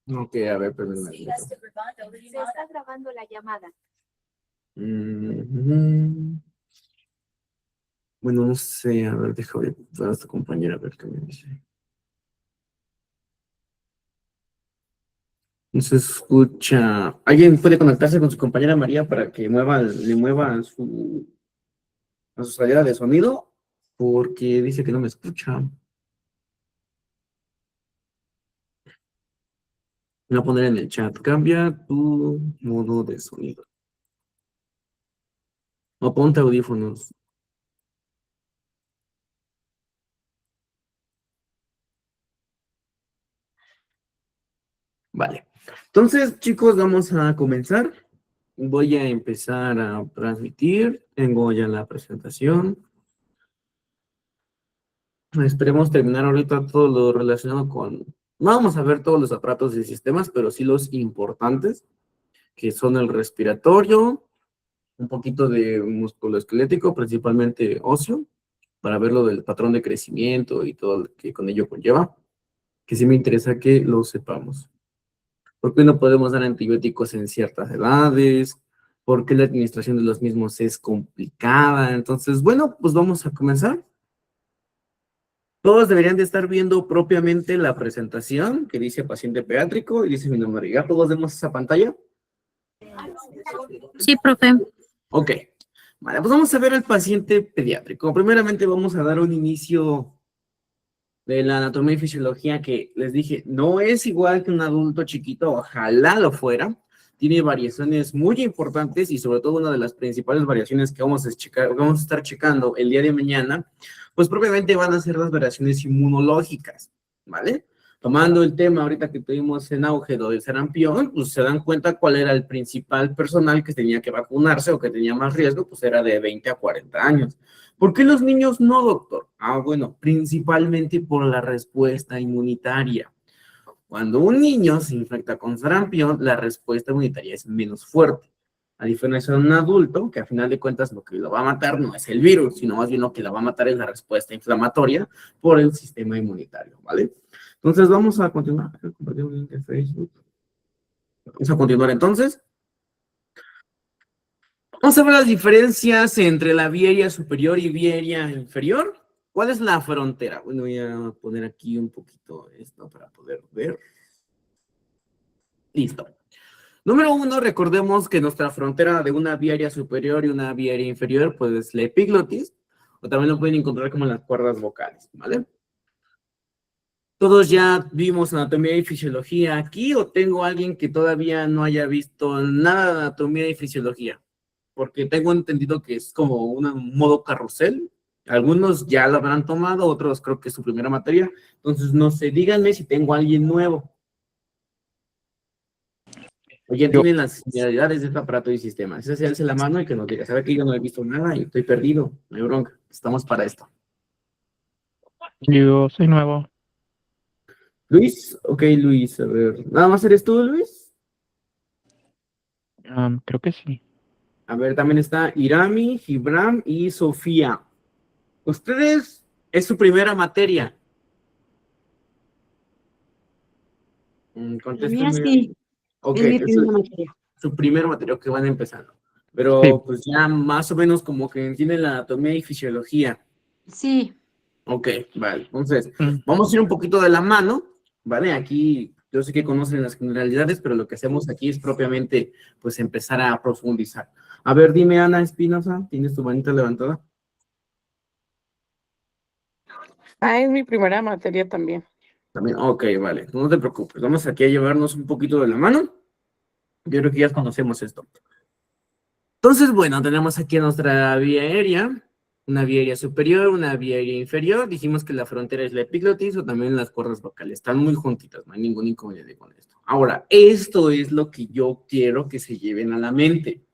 Ok, a ver, perdón. Se está grabando la llamada. Bueno, no sé, a ver, déjame ver a esta compañera a ver qué me dice. No se escucha. ¿Alguien puede conectarse con su compañera María para que le mueva a su salida de sonido? Porque dice que no me escucha. Me voy a poner en el chat. Cambia tu modo de sonido. O ponte audífonos. Vale. Entonces, chicos, vamos a comenzar. Voy a empezar a transmitir. Tengo ya la presentación. Esperemos terminar ahorita todo lo relacionado con... No vamos a ver todos los aparatos y sistemas, pero sí los importantes, que son el respiratorio, un poquito de musculoesquelético, principalmente óseo, para ver lo del patrón de crecimiento y todo lo que con ello conlleva, que sí me interesa que lo sepamos. ¿Por qué no podemos dar antibióticos en ciertas edades? ¿Por qué la administración de los mismos es complicada? Entonces, bueno, pues vamos a comenzar. Todos deberían de estar viendo propiamente la presentación que dice paciente pediátrico y dice mi nombre. ¿Ya todos vemos esa pantalla? Sí, profe. Ok. Vale, pues vamos a ver al paciente pediátrico. Primeramente vamos a dar un inicio de la anatomía y fisiología que les dije, no es igual que un adulto chiquito, ojalá lo fuera. Tiene variaciones muy importantes y sobre todo una de las principales variaciones que vamos a estar checando el día de mañana, pues propiamente van a ser las variaciones inmunológicas, ¿vale? Tomando el tema ahorita que tuvimos en auge del sarampión, pues se dan cuenta cuál era el principal personal que tenía que vacunarse o que tenía más riesgo, pues era de 20 a 40 años. ¿Por qué los niños no, doctor? Bueno, principalmente por la respuesta inmunitaria. Cuando un niño se infecta con sarampión, la respuesta inmunitaria es menos fuerte. A diferencia de un adulto, que a final de cuentas lo que lo va a matar no es el virus, sino más bien lo que la va a matar es la respuesta inflamatoria por el sistema inmunitario, ¿vale? Entonces vamos a continuar. Compartir un link de Facebook. Vamos a continuar entonces. Vamos a ver las diferencias entre la vía aérea superior y vía aérea inferior. ¿Cuál es la frontera? Bueno, voy a poner aquí un poquito esto para poder ver. Listo. Número 1, recordemos que nuestra frontera de una vía aérea superior y una vía aérea inferior, pues es la epiglotis, o también lo pueden encontrar como en las cuerdas vocales, ¿vale? Todos ya vimos anatomía y fisiología aquí, o tengo a alguien que todavía no haya visto nada de anatomía y fisiología, porque tengo entendido que es como un modo carrusel. Algunos ya lo habrán tomado, otros creo que es su primera materia. Entonces, no sé, díganme si tengo a alguien nuevo. O ya Yo, tienen las similaridades de este aparato y sistema. Ese se alce la mano y que nos diga, ¿sabe que yo no he visto nada y estoy perdido? No hay bronca, estamos para esto. yo soy nuevo. Luis, ok, Luis, a ver. ¿Nada más eres tú, Luis? Creo que sí. A ver, también está Irami, Gibram y Sofía. Ustedes, es su primera materia. La mía Contéstenme. sí, Ok, es mi es primera materia. su primer material que van empezando. Sí. Pero pues ya más o menos como que entienden la anatomía y fisiología. Sí, Ok, vale. Entonces, Mm, vamos a ir un poquito de la mano, ¿vale? Aquí yo sé que conocen las generalidades, pero lo que hacemos aquí es propiamente, pues, empezar a profundizar. A ver, dime, Ana Espinosa, ¿tienes tu manita levantada? Es mi primera materia también. También, ok, vale. No te preocupes. Vamos aquí a llevarnos un poquito de la mano. Yo creo que ya conocemos esto. Entonces, bueno, tenemos aquí nuestra vía aérea, una vía aérea superior, una vía aérea inferior. Dijimos que la frontera es la epiglotis o también las cuerdas vocales. Están muy juntitas, no hay ningún inconveniente con esto. Ahora, esto es lo que yo quiero que se lleven a la mente.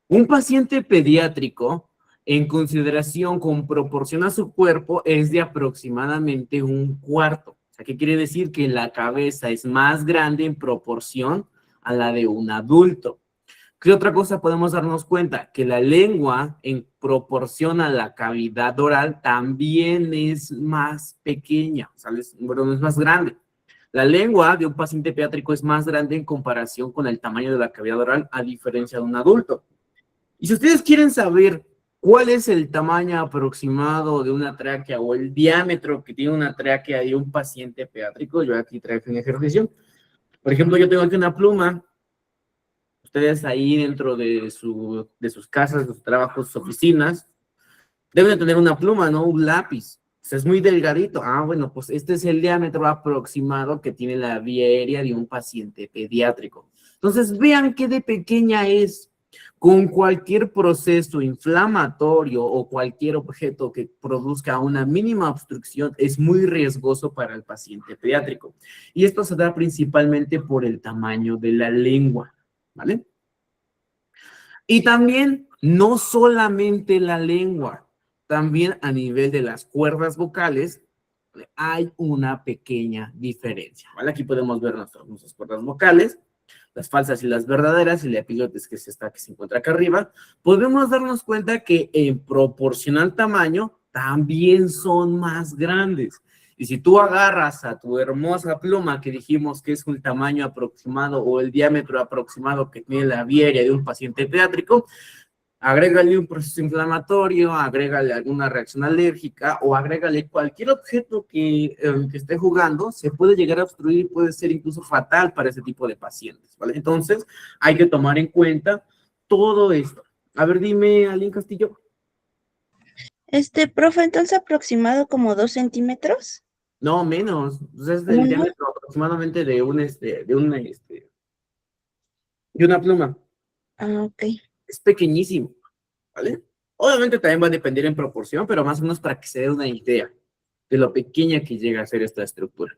Un paciente pediátrico, en consideración con proporción a su cuerpo, es de aproximadamente un cuarto. O sea, ¿qué quiere decir? Que la cabeza es más grande en proporción a la de un adulto. ¿Qué otra cosa podemos darnos cuenta? Que la lengua, en proporción a la cavidad oral, también es más pequeña, ¿sabes? Bueno, no es más grande. La lengua de un paciente pediátrico es más grande en comparación con el tamaño de la cavidad oral, a diferencia de un adulto. Y si ustedes quieren saber cuál es el tamaño aproximado de una tráquea o el diámetro que tiene una tráquea de un paciente pediátrico, yo aquí traigo un ejercicio. Por ejemplo, yo tengo aquí una pluma. Ustedes ahí dentro de sus casas, de sus trabajos, sus oficinas, deben de tener una pluma, ¿no? Un lápiz. O sea, es muy delgadito. Ah, bueno, pues este es el diámetro aproximado que tiene la vía aérea de un paciente pediátrico. Entonces, vean qué de pequeña es. Con cualquier proceso inflamatorio o cualquier objeto que produzca una mínima obstrucción es muy riesgoso para el paciente pediátrico. Y esto se da principalmente por el tamaño de la lengua, ¿vale? Y también, no solamente la lengua, también a nivel de las cuerdas vocales hay una pequeña diferencia, ¿vale? Aquí podemos ver nuestras cuerdas vocales, las falsas y las verdaderas, y la epiglottis que se encuentra acá arriba. Podemos darnos cuenta que en proporción al tamaño también son más grandes. Y si tú agarras a tu hermosa pluma que dijimos que es el tamaño aproximado o el diámetro aproximado que tiene la vía aérea de un paciente pediátrico, agrégale un proceso inflamatorio, agrégale alguna reacción alérgica o agrégale cualquier objeto que esté jugando, se puede llegar a obstruir y puede ser incluso fatal para ese tipo de pacientes, ¿vale? Entonces, hay que tomar en cuenta todo esto. A ver, dime, Aline Castillo. Profe, entonces aproximado como 2 centímetros. No, menos. Pues es el diámetro aproximadamente de una pluma. Ah, ok. Es pequeñísimo, ¿vale? Obviamente también va a depender en proporción, pero más o menos para que se dé una idea de lo pequeña que llega a ser esta estructura,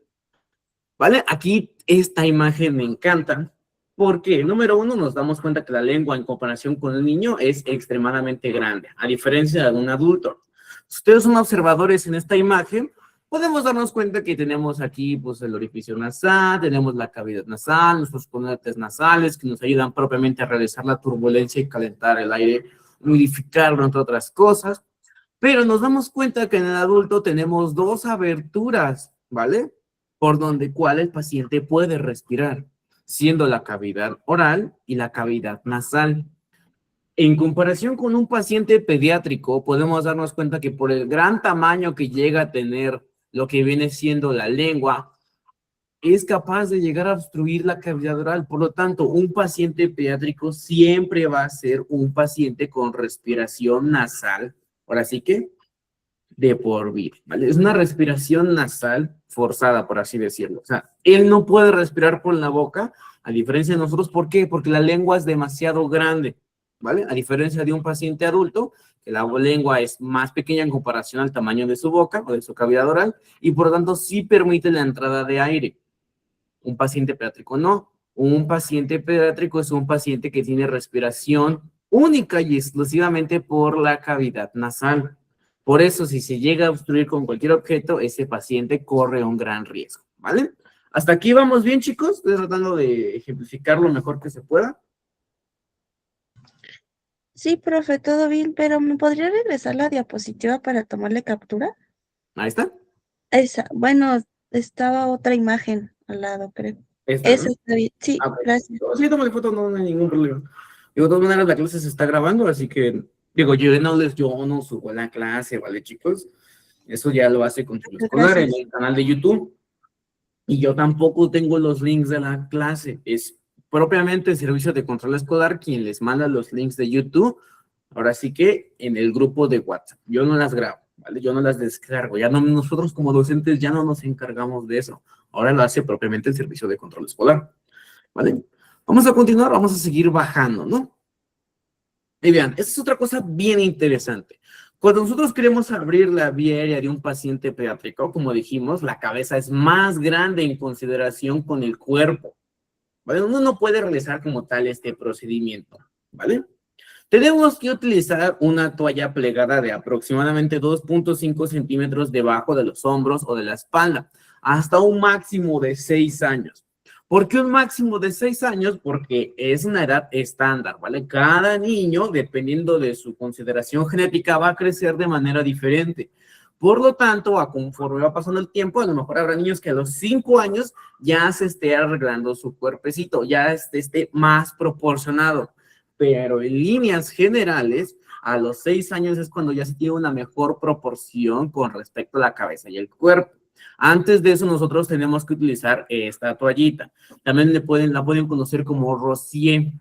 ¿vale? Aquí esta imagen me encanta porque, número uno, nos damos cuenta que la lengua en comparación con el niño es extremadamente grande, a diferencia de un adulto. Si ustedes son observadores en esta imagen, podemos darnos cuenta que tenemos aquí pues el orificio nasal, tenemos la cavidad nasal, nuestros conductos nasales que nos ayudan propiamente a realizar la turbulencia y calentar el aire, humidificarlo, entre otras cosas. Pero nos damos cuenta que en el adulto tenemos dos aberturas, ¿vale? Por donde cual el paciente puede respirar, siendo la cavidad oral y la cavidad nasal. En comparación con un paciente pediátrico, podemos darnos cuenta que por el gran tamaño que llega a tener lo que viene siendo la lengua, es capaz de llegar a obstruir la cavidad oral. Por lo tanto, un paciente pediátrico siempre va a ser un paciente con respiración nasal. Ahora sí que, de por vida, ¿vale? Es una respiración nasal forzada, por así decirlo. O sea, él no puede respirar por la boca, a diferencia de nosotros. ¿Por qué? Porque la lengua es demasiado grande, ¿vale? A diferencia de un paciente adulto, que la lengua es más pequeña en comparación al tamaño de su boca o de su cavidad oral, y por lo tanto sí permite la entrada de aire. Un paciente pediátrico no. Un paciente pediátrico es un paciente que tiene respiración única y exclusivamente por la cavidad nasal. Por eso, si se llega a obstruir con cualquier objeto, ese paciente corre un gran riesgo, ¿vale? ¿Hasta aquí vamos bien, chicos? Estoy tratando de ejemplificar lo mejor que se pueda. Sí, profe, todo bien, pero ¿me podría regresar la diapositiva para tomarle captura? Ahí está. Esa, bueno, estaba otra imagen al lado, creo. Esta, Esa ¿no? está bien, sí, Ah, ok. gracias. Sí, tómale foto, no hay ningún problema. Digo, de todas maneras, la clase se está grabando, así que, digo, yo no subo la clase, ¿vale, chicos? Eso ya lo hace Control Escolar en el canal de YouTube. Y yo tampoco tengo los links de la clase. Es propiamente el servicio de Control Escolar quien les manda los links de YouTube. Ahora sí que en el grupo de WhatsApp. Yo no las grabo, ¿vale? Yo no las descargo. Ya no, nosotros como docentes ya no nos encargamos de eso. Ahora lo hace propiamente el servicio de Control Escolar, ¿vale? Vamos a continuar, vamos a seguir bajando, ¿no? Y vean, esta es otra cosa bien interesante. Cuando nosotros queremos abrir la vía aérea de un paciente pediátrico, como dijimos, la cabeza es más grande en consideración con el cuerpo, ¿vale? Uno no puede realizar como tal este procedimiento, ¿vale? Tenemos que utilizar una toalla plegada de aproximadamente 2.5 centímetros debajo de los hombros o de la espalda, hasta un máximo de 6 años. ¿Por qué un máximo de 6 años? Porque es una edad estándar, ¿vale? Cada niño, dependiendo de su consideración genética, va a crecer de manera diferente. Por lo tanto, conforme va pasando el tiempo, a lo mejor habrá niños que a los 5 años ya se esté arreglando su cuerpecito, ya esté más proporcionado. Pero en líneas generales, a los 6 años es cuando ya se tiene una mejor proporción con respecto a la cabeza y el cuerpo. Antes de eso, nosotros tenemos que utilizar esta toallita. También la pueden conocer como Rosier,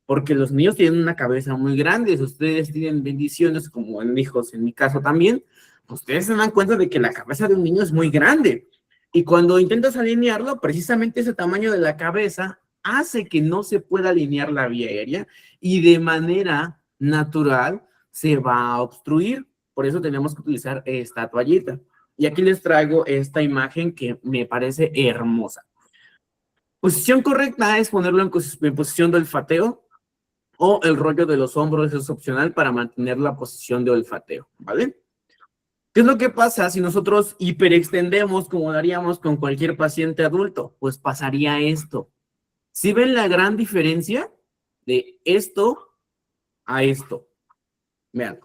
porque los niños tienen una cabeza muy grande. Si ustedes tienen bendiciones, como en hijos, en mi caso también, ustedes se dan cuenta de que la cabeza de un niño es muy grande. Y cuando intentas alinearlo, precisamente ese tamaño de la cabeza hace que no se pueda alinear la vía aérea y de manera natural se va a obstruir. Por eso tenemos que utilizar esta toallita. Y aquí les traigo esta imagen que me parece hermosa. Posición correcta es ponerlo en posición de olfateo, o el rollo de los hombros es opcional para mantener la posición de olfateo, ¿vale? ¿Qué es lo que pasa si nosotros hiperextendemos como lo haríamos con cualquier paciente adulto? Pues pasaría esto. ¿Sí ven la gran diferencia de esto a esto? Vean.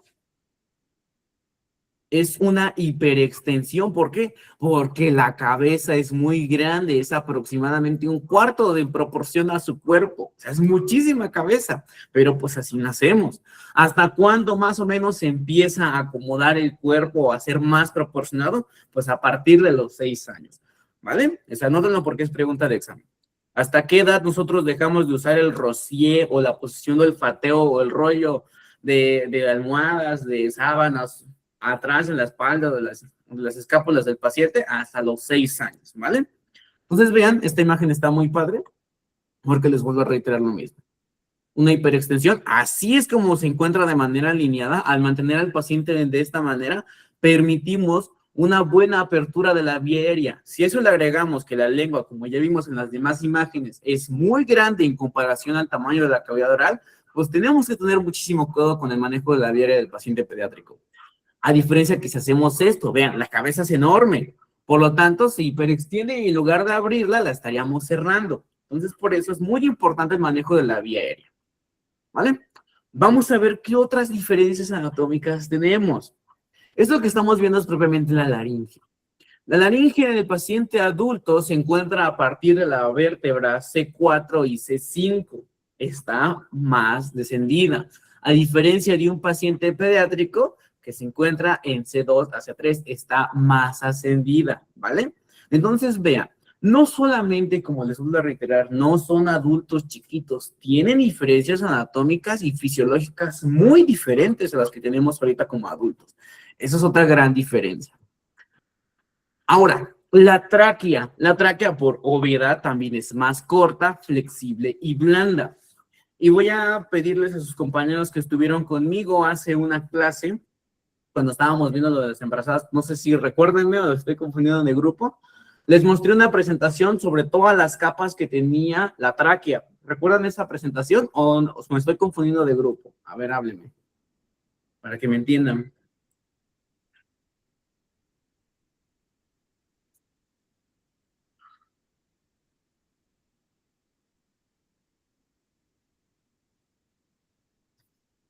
Es una hiperextensión. ¿Por qué? Porque la cabeza es muy grande, es aproximadamente 1/4 de proporción a su cuerpo. O sea, es muchísima cabeza, pero pues así nacemos. ¿Hasta cuándo más o menos se empieza a acomodar el cuerpo a ser más proporcionado? Pues a partir de los 6 años, ¿vale? O sea, anótenlo porque es pregunta de examen. ¿Hasta qué edad nosotros dejamos de usar el Rosier o la posición del olfateo o el rollo de almohadas, de sábanas, atrás en la espalda de las escápulas del paciente? Hasta los 6 años, ¿vale? Entonces vean, esta imagen está muy padre porque les vuelvo a reiterar lo mismo. Una hiperextensión, así es como se encuentra de manera alineada. Al mantener al paciente de esta manera, permitimos una buena apertura de la vía aérea. Si eso le agregamos que la lengua, como ya vimos en las demás imágenes, es muy grande en comparación al tamaño de la cavidad oral, pues tenemos que tener muchísimo cuidado con el manejo de la vía aérea del paciente pediátrico. A diferencia que si hacemos esto, vean, la cabeza es enorme. Por lo tanto, se hiperextiende y en lugar de abrirla, la estaríamos cerrando. Entonces, por eso es muy importante el manejo de la vía aérea. ¿Vale? Vamos a ver qué otras diferencias anatómicas tenemos. Esto que estamos viendo es propiamente la laringe. La laringe en el paciente adulto se encuentra a partir de la vértebra C4 y C5. Está más descendida. A diferencia de un paciente pediátrico que se encuentra en C2 a C3, está más ascendida, ¿vale? Entonces, vean, no solamente, como les vuelvo a reiterar, no son adultos chiquitos, tienen diferencias anatómicas y fisiológicas muy diferentes a las que tenemos ahorita como adultos. Esa es otra gran diferencia. Ahora, la tráquea por obviedad también es más corta, flexible y blanda. Y voy a pedirles a sus compañeros que estuvieron conmigo hace una clase, cuando estábamos viendo lo de las embarazadas, no sé si recuérdenme o estoy confundido de grupo, les mostré una presentación sobre todas las capas que tenía la tráquea. ¿Recuerdan esa presentación o me estoy confundiendo de grupo? A ver, háblenme, para que me entiendan.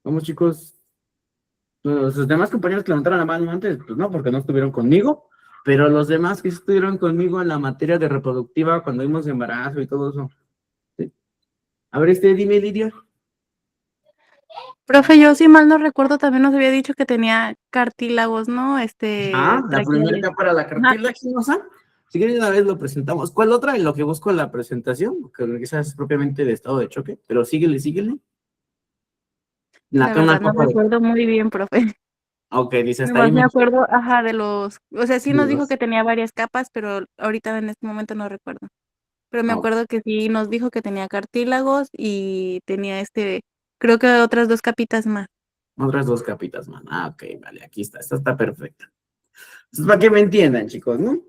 Vamos, chicos. Los demás compañeros que levantaron la mano antes, pues no, porque no estuvieron conmigo, pero los demás que estuvieron conmigo en la materia de reproductiva cuando vimos embarazo y todo eso. ¿Sí? A ver, dime, Lidia. Profe, yo si mal no recuerdo, también nos había dicho que tenía cartílagos, ¿no? La Tráquea primera de- capa era la cartilaginosa. Si quieren, una vez lo presentamos. ¿Cuál otra? En lo que busco en la presentación, que esa es propiamente de estado de choque, pero síguele. La Una verdad no capa de... recuerdo muy bien, profe. Ok, dice hasta Nomás ahí. me acuerdo, ajá, de los, o sea, sí De nos dijo los- que tenía varias capas, pero ahorita en este momento no recuerdo. Pero me Ok, acuerdo que sí nos dijo que tenía cartílagos y tenía creo que otras 2 capitas más. otras 2 capitas más. Ok, vale, aquí está. Esta está perfecta. Entonces, para que me entiendan, chicos, ¿no?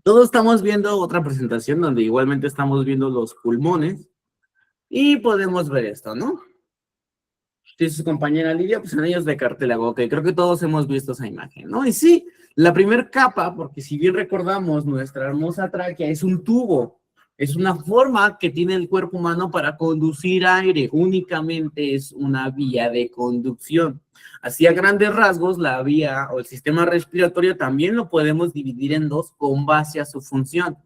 Todos estamos viendo otra presentación donde igualmente estamos viendo los pulmones y podemos ver esto, ¿no? Dice su compañera Lidia, pues en ellos de cartílago. Ok, creo que todos hemos visto esa imagen, ¿no? Y sí, la primera capa, porque si bien recordamos, nuestra hermosa tráquea es un tubo. Es una forma que tiene el cuerpo humano para conducir aire, únicamente es una vía de conducción. Así a grandes rasgos, la vía o el sistema respiratorio también lo podemos dividir en dos con base a su función.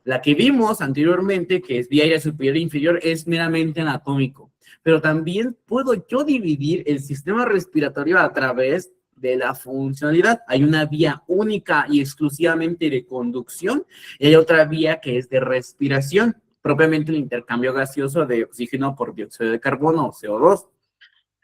La que vimos anteriormente, que es vía aérea superior e inferior, es meramente anatómico, pero también puedo yo dividir el sistema respiratorio a través de la funcionalidad. Hay una vía única y exclusivamente de conducción y hay otra vía que es de respiración, propiamente el intercambio gaseoso de oxígeno por dióxido de carbono o CO2.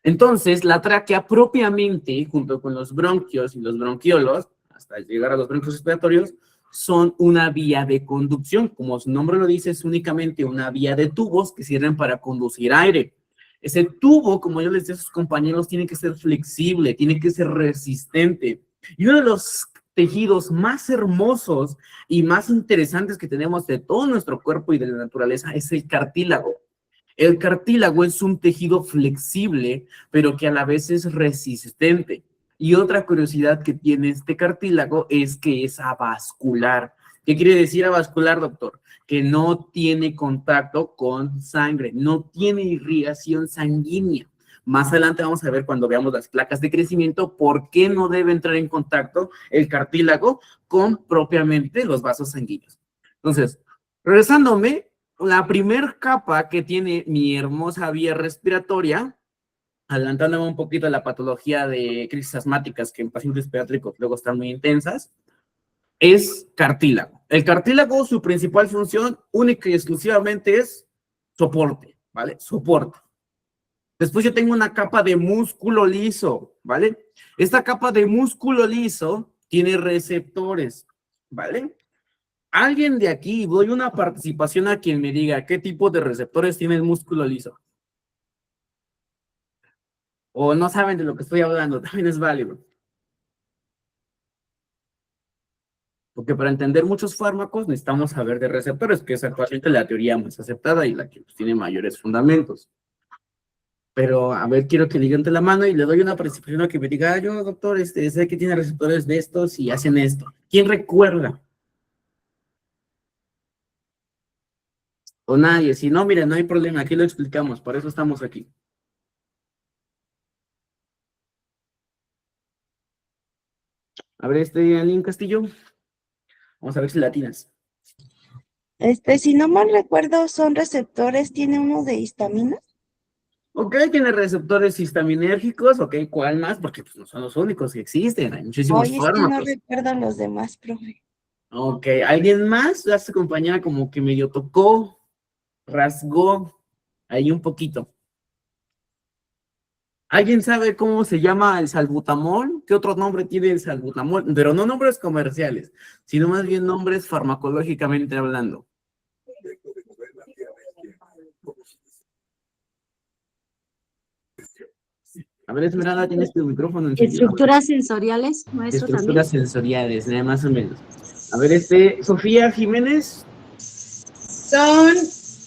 Entonces, la tráquea propiamente, junto con los bronquios y los bronquiolos, hasta llegar a los bronquios respiratorios, son una vía de conducción. Como su nombre lo dice, es únicamente una vía de tubos que sirven para conducir aire. Ese tubo, como yo les decía a sus compañeros, tiene que ser flexible, tiene que ser resistente. Y uno de los tejidos más hermosos y más interesantes que tenemos de todo nuestro cuerpo y de la naturaleza es el cartílago. El cartílago es un tejido flexible, pero que a la vez es resistente. Y otra curiosidad que tiene este cartílago es que es avascular. ¿Qué quiere decir avascular, doctor? Que no tiene contacto con sangre, no tiene irrigación sanguínea. Más adelante vamos a ver cuando veamos las placas de crecimiento por qué no debe entrar en contacto el cartílago con propiamente los vasos sanguíneos. Entonces, regresándome, la primer capa que tiene mi hermosa vía respiratoria, adelantándome un poquito a la patología de crisis asmáticas que en pacientes pediátricos luego están muy intensas, es cartílago. El cartílago, su principal función única y exclusivamente es soporte, ¿vale? Soporte. Después yo tengo una capa de músculo liso, ¿vale? Esta capa de músculo liso tiene receptores, ¿vale? Alguien de aquí, doy una participación a quien me diga qué tipo de receptores tiene el músculo liso. O no saben de lo que estoy hablando, también es válido. Porque para entender muchos fármacos necesitamos saber de receptores, que es actualmente la teoría más aceptada y la que pues, tiene mayores fundamentos. Pero, a ver, quiero que levante la mano y le doy una participación a que me diga, yo, doctor, sé que tiene receptores de estos y hacen esto. ¿Quién recuerda? O nadie. Si no, miren, no hay problema, aquí lo explicamos, por eso estamos aquí. A ver, Aline Castillo. Vamos a ver si latinas. Si no mal recuerdo, son receptores, tiene uno de histamina. Ok, tiene receptores histaminérgicos, ok, ¿cuál más? Porque pues, no son los únicos que existen, hay muchísimos Oye, es que no fármacos. recuerdo los demás, profe. Ok, ¿alguien más? Ya su compañera como que medio tocó, rasgó, ahí un poquito. ¿Alguien sabe cómo se llama el salbutamol? ¿Qué otro nombre tiene el salbutamol? Pero no nombres comerciales, sino más bien nombres farmacológicamente hablando. A ver, Esmeralda, tienes tu micrófono encendido. Estructuras sensoriales, maestro, Estructuras sensoriales, más o menos. A ver, Sofía Jiménez. Son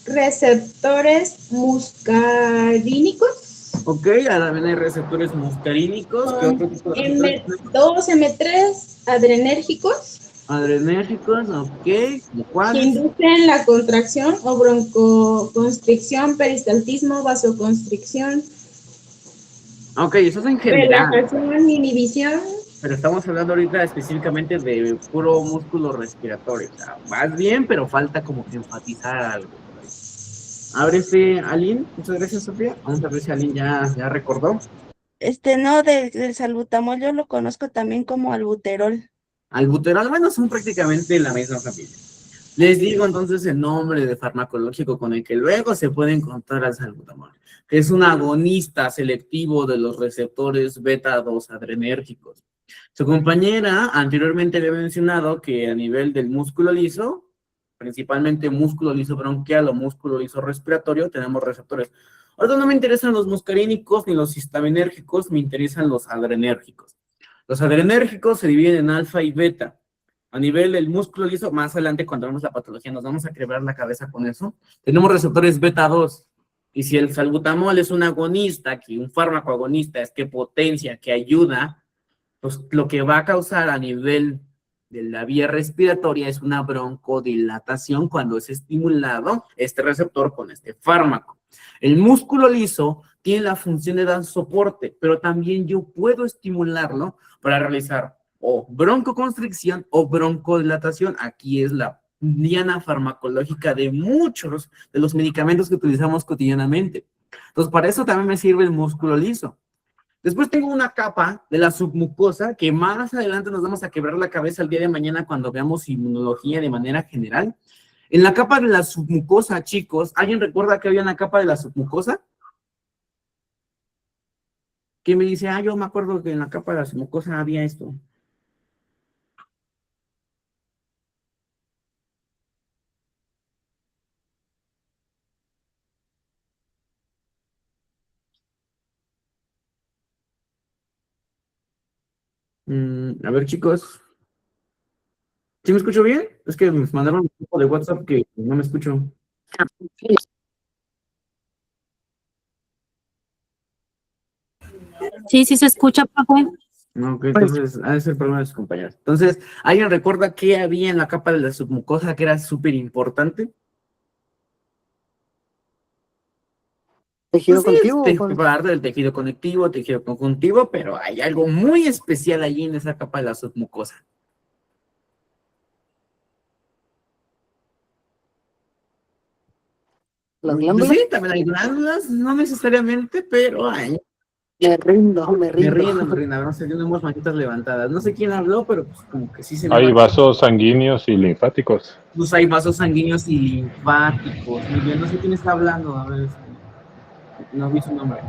receptores muscarínicos. Ok, también hay receptores muscarínicos. ¿Qué otro tipo de receptores? M2, M3, adrenérgicos. Adrenérgicos, ok. ¿Cómo Que cuáles? inducen la contracción o broncoconstricción, peristaltismo, vasoconstricción. Ok, eso es en general. Relajación, inhibición. Pero estamos hablando ahorita específicamente de puro músculo respiratorio. O sea, vas bien, pero falta como que enfatizar algo. Ábrese, Aline. Muchas gracias, Sofía. Vamos a ver si Aline ya recordó. No, del salbutamol yo lo conozco también como albuterol. Albuterol, bueno, son prácticamente la misma familia. Les digo entonces el nombre de farmacológico con el que luego se puede encontrar al salbutamol, que es un agonista selectivo de los receptores beta-2 adrenérgicos. Su compañera anteriormente había mencionado que a nivel del músculo liso, principalmente músculo liso bronquial o músculo liso respiratorio, tenemos receptores. Ahora no me interesan los muscarínicos ni los histaminérgicos, me interesan los adrenérgicos. Los adrenérgicos se dividen en alfa y beta. A nivel del músculo liso, más adelante cuando vemos la patología nos vamos a quebrar la cabeza con eso. Tenemos receptores beta-2. Y si el salbutamol es un agonista, que un fármaco agonista es que potencia, que ayuda, pues lo que va a causar a nivel de la vía respiratoria es una broncodilatación cuando es estimulado este receptor con este fármaco. El músculo liso tiene la función de dar soporte, pero también yo puedo estimularlo para realizar o broncoconstricción o broncodilatación. Aquí es la diana farmacológica de muchos de los medicamentos que utilizamos cotidianamente. Entonces, para eso también me sirve el músculo liso. Después tengo una capa de la submucosa que más adelante nos vamos a quebrar la cabeza el día de mañana cuando veamos inmunología de manera general. En la capa de la submucosa, chicos, ¿alguien recuerda que había una capa de la submucosa? ¿Quién me dice? Yo me acuerdo que en la capa de la submucosa había esto. A ver, chicos. ¿Sí me escucho bien? Es que me mandaron un grupo de WhatsApp que no me escucho. Sí, sí se escucha, profe. No, ok, entonces, ha de ser el problema de sus compañeros. Entonces, ¿alguien recuerda qué había en la capa de la submucosa que era súper importante? Tejido Pues sí, conectivo. parte del tejido conectivo, tejido conjuntivo, pero hay algo muy especial allí en esa capa de la submucosa. Las Pues glándulas. sí, también hay glándulas, no necesariamente, pero hay. Me rindo. Me rindo. A ver, no sé, tenemos manitas levantadas. No sé quién habló, pero pues como que sí se Hay levanta. vasos sanguíneos y linfáticos. Pues hay vasos sanguíneos y linfáticos. Muy bien, no sé quién está hablando. A ver, no vi su nombre.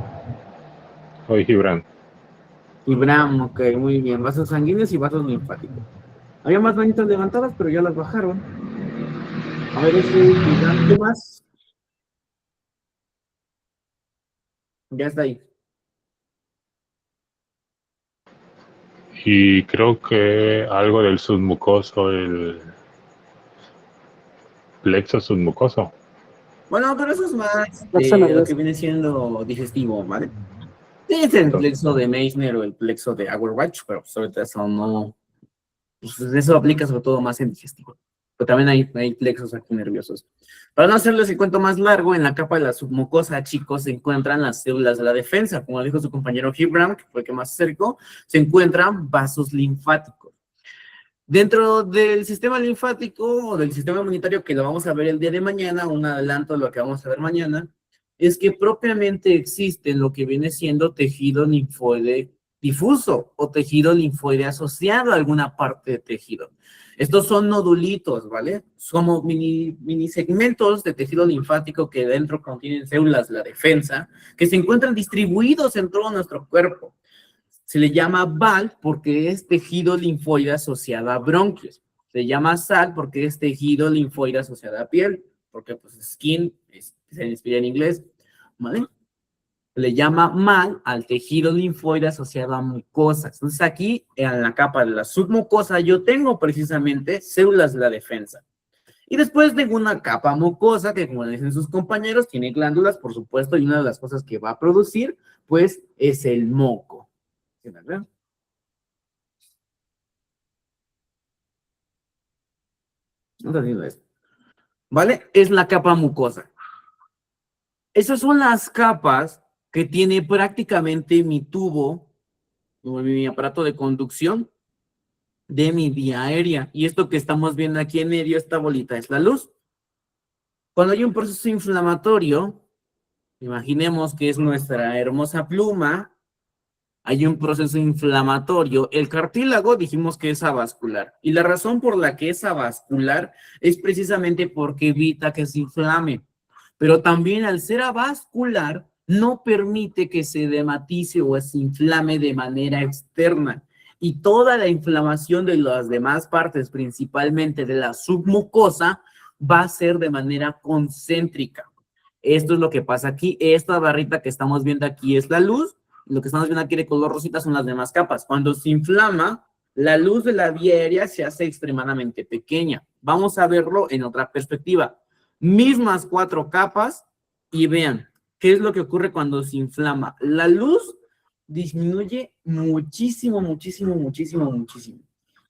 Soy Gibran. Ibram, ok, muy bien. Vasos sanguíneos y vasos linfáticos. Había más manitas levantadas, pero ya las bajaron. A ver, Ibram, ¿qué más? Ya está ahí. Y creo que algo del submucoso, el plexo submucoso. Bueno, pero eso es más Plexo de lo nervioso. que viene siendo digestivo, ¿vale? Sí, es el plexo de Meissner o el plexo de Auerbach, pero sobre todo eso no. Pues eso aplica sobre todo más en digestivo. Pero también hay plexos aquí nerviosos. Para no hacerles el cuento más largo, en la capa de la submucosa, chicos, se encuentran las células de la defensa. Como dijo su compañero Gibran, que fue el que más se acercó, se encuentran vasos linfáticos. Dentro del sistema linfático o del sistema inmunitario, que lo vamos a ver el día de mañana, un adelanto de lo que vamos a ver mañana, es que propiamente existe lo que viene siendo tejido linfoide difuso o tejido linfoide asociado a alguna parte de tejido. Estos son nodulitos, ¿vale? Somos mini segmentos de tejido linfático que dentro contienen células de la defensa, que se encuentran distribuidos en todo nuestro cuerpo. Se le llama BAL porque es tejido linfoide asociado a bronquios. Se llama SAL porque es tejido linfoide asociado a piel, porque pues skin se inspira en inglés, ¿vale? Le llama MAL al tejido linfoide asociado a mucosas. Entonces aquí, en la capa de la submucosa, yo tengo precisamente células de la defensa. Y después tengo una capa mucosa que, como dicen sus compañeros, tiene glándulas, por supuesto, y una de las cosas que va a producir, pues, es el moco. ¿Sí, verdad? No está haciendo esto. ¿Vale? Es la capa mucosa. Esas son las capas que tiene prácticamente mi tubo, o mi aparato de conducción de mi vía aérea. Y esto que estamos viendo aquí en medio, esta bolita, es la luz. Cuando hay un proceso inflamatorio, imaginemos que es nuestra hermosa pluma, hay un proceso inflamatorio. El cartílago dijimos que es avascular. Y la razón por la que es avascular es precisamente porque evita que se inflame. Pero también al ser avascular, no permite que se dematice o se inflame de manera externa. Y toda la inflamación de las demás partes, principalmente de la submucosa, va a ser de manera concéntrica. Esto es lo que pasa aquí. Esta barrita que estamos viendo aquí es la luz. Lo que estamos viendo aquí de color rosita son las demás capas. Cuando se inflama, la luz de la vía aérea se hace extremadamente pequeña. Vamos a verlo en otra perspectiva. Mismas 4 capas y vean qué es lo que ocurre cuando se inflama. La luz disminuye muchísimo.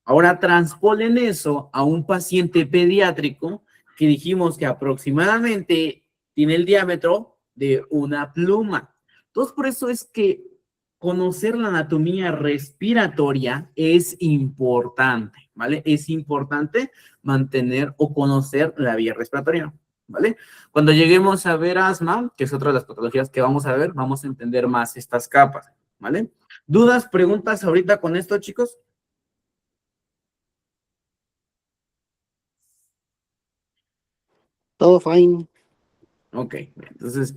Ahora transponen eso a un paciente pediátrico que dijimos que aproximadamente tiene el diámetro de una pluma. Entonces, por eso es que conocer la anatomía respiratoria es importante, ¿vale? Es importante mantener o conocer la vía respiratoria, ¿vale? Cuando lleguemos a ver asma, que es otra de las patologías que vamos a ver, vamos a entender más estas capas, ¿vale? ¿Dudas, preguntas ahorita con esto, chicos? Todo fine. Ok, entonces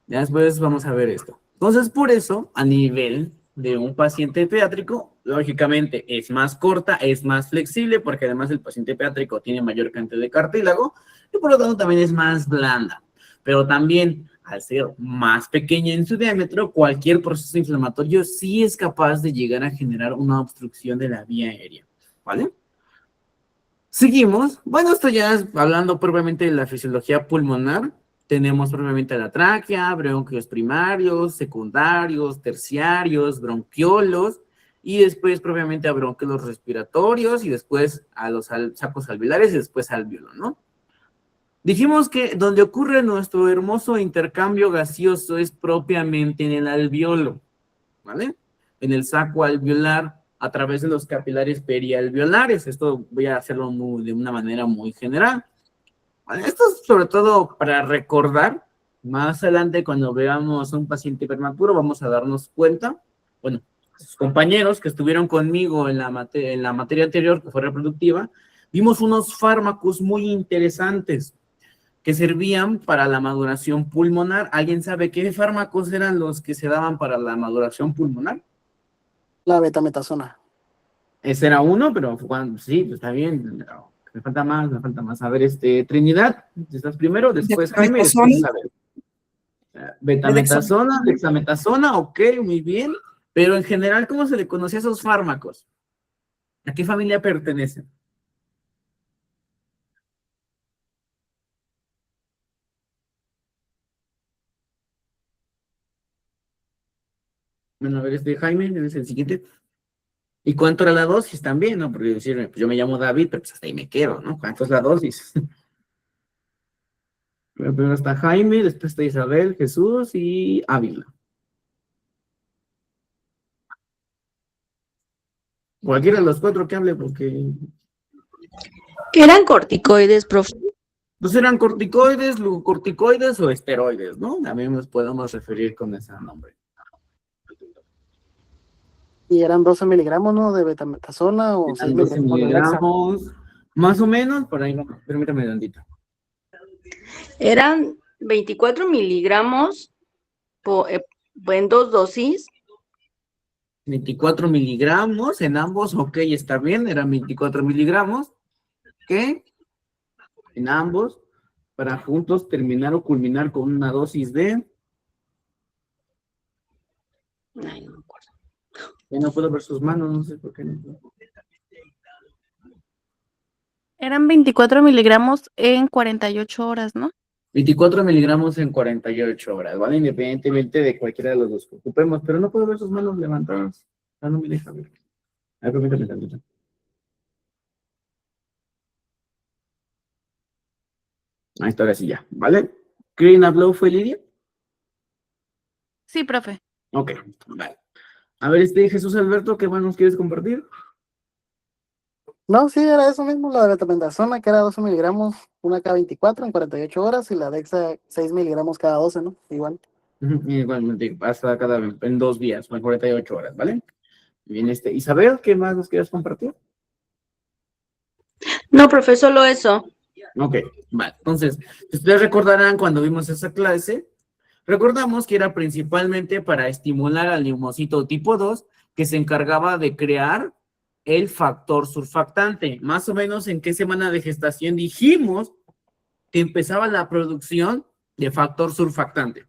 ya después vamos a ver esto. Entonces, por eso, a nivel de un paciente pediátrico, lógicamente es más corta, es más flexible, porque además el paciente pediátrico tiene mayor cantidad de cartílago y por lo tanto también es más blanda. Pero también, al ser más pequeña en su diámetro, cualquier proceso inflamatorio sí es capaz de llegar a generar una obstrucción de la vía aérea, ¿vale? Seguimos. Bueno, esto ya es hablando propiamente de la fisiología pulmonar. Tenemos propiamente la tráquea, bronquios primarios, secundarios, terciarios, bronquiolos, y después propiamente a bronquiolos respiratorios, y después a los sacos alveolares, y después alvéolo, ¿no? Dijimos que donde ocurre nuestro hermoso intercambio gaseoso es propiamente en el alvéolo, ¿vale? En el saco alveolar, a través de los capilares perialveolares. Esto voy a hacerlo de una manera muy general. Esto es sobre todo para recordar, más adelante cuando veamos a un paciente prematuro, vamos a darnos cuenta, bueno, sus compañeros que estuvieron conmigo en la materia anterior, que fue reproductiva, vimos unos fármacos muy interesantes que servían para la maduración pulmonar. ¿Alguien sabe qué fármacos eran los que se daban para la maduración pulmonar? La betametasona. Ese era uno, pero sí, pues está bien. Pero me falta más. A ver, Trinidad, ¿estás primero? Después Jaime, después Isabel. Betametasona, dexametasona, ok, muy bien. Pero en general, ¿cómo se le conocía a esos fármacos? ¿A qué familia pertenecen? Bueno, a ver, Jaime, eres el siguiente. ¿Y cuánto era la dosis también, no? Porque decir, pues yo me llamo David, pero pues hasta ahí me quedo, ¿no? ¿Cuánto es la dosis? Primero está Jaime, después está Isabel, Jesús y Ávila. Cualquiera de los cuatro que hable, porque ¿Eran corticoides, profe? pues eran corticoides, glucocorticoides o esteroides, ¿no? También nos podemos referir con ese nombre. Y eran 12 miligramos, ¿no? De betametasona o 6 Eran 12 miligramos. miligramos, más o menos, por ahí, permítame tantito. Eran 24 miligramos en 2 dosis. 24 miligramos en ambos, ok, está bien, eran 24 miligramos, ¿ok? En ambos, para juntos terminar o culminar con una dosis de... Ay, no me acuerdo. Ya no puedo ver sus manos, no sé por qué no. Eran 24 miligramos en 48 horas, ¿no? 24 miligramos en 48 horas, ¿vale? Independientemente de cualquiera de los dos que ocupemos, pero no puedo ver sus manos levantadas. Ah, no me deja ver. A ver, permítame tantito. Ahí está, ahora sí ya, ¿vale? ¿Quién habló fue Lidia? Sí, profe. Ok, vale. A ver, Jesús Alberto, ¿qué más nos quieres compartir? No, sí, era eso mismo, la de betametasona, que era 12 miligramos, una cada 24 en 48 horas, y la dexa 6 miligramos cada 12, ¿no? Igual. Igualmente, hasta en 2 días, o en 48 horas, ¿vale? Bien, Isabel, ¿qué más nos quieres compartir? No, profe, solo eso. Ok, vale. Entonces, ustedes recordarán cuando vimos esa clase, recordamos que era principalmente para estimular al neumocito tipo 2, que se encargaba de crear el factor surfactante. Más o menos en qué semana de gestación dijimos que empezaba la producción de factor surfactante.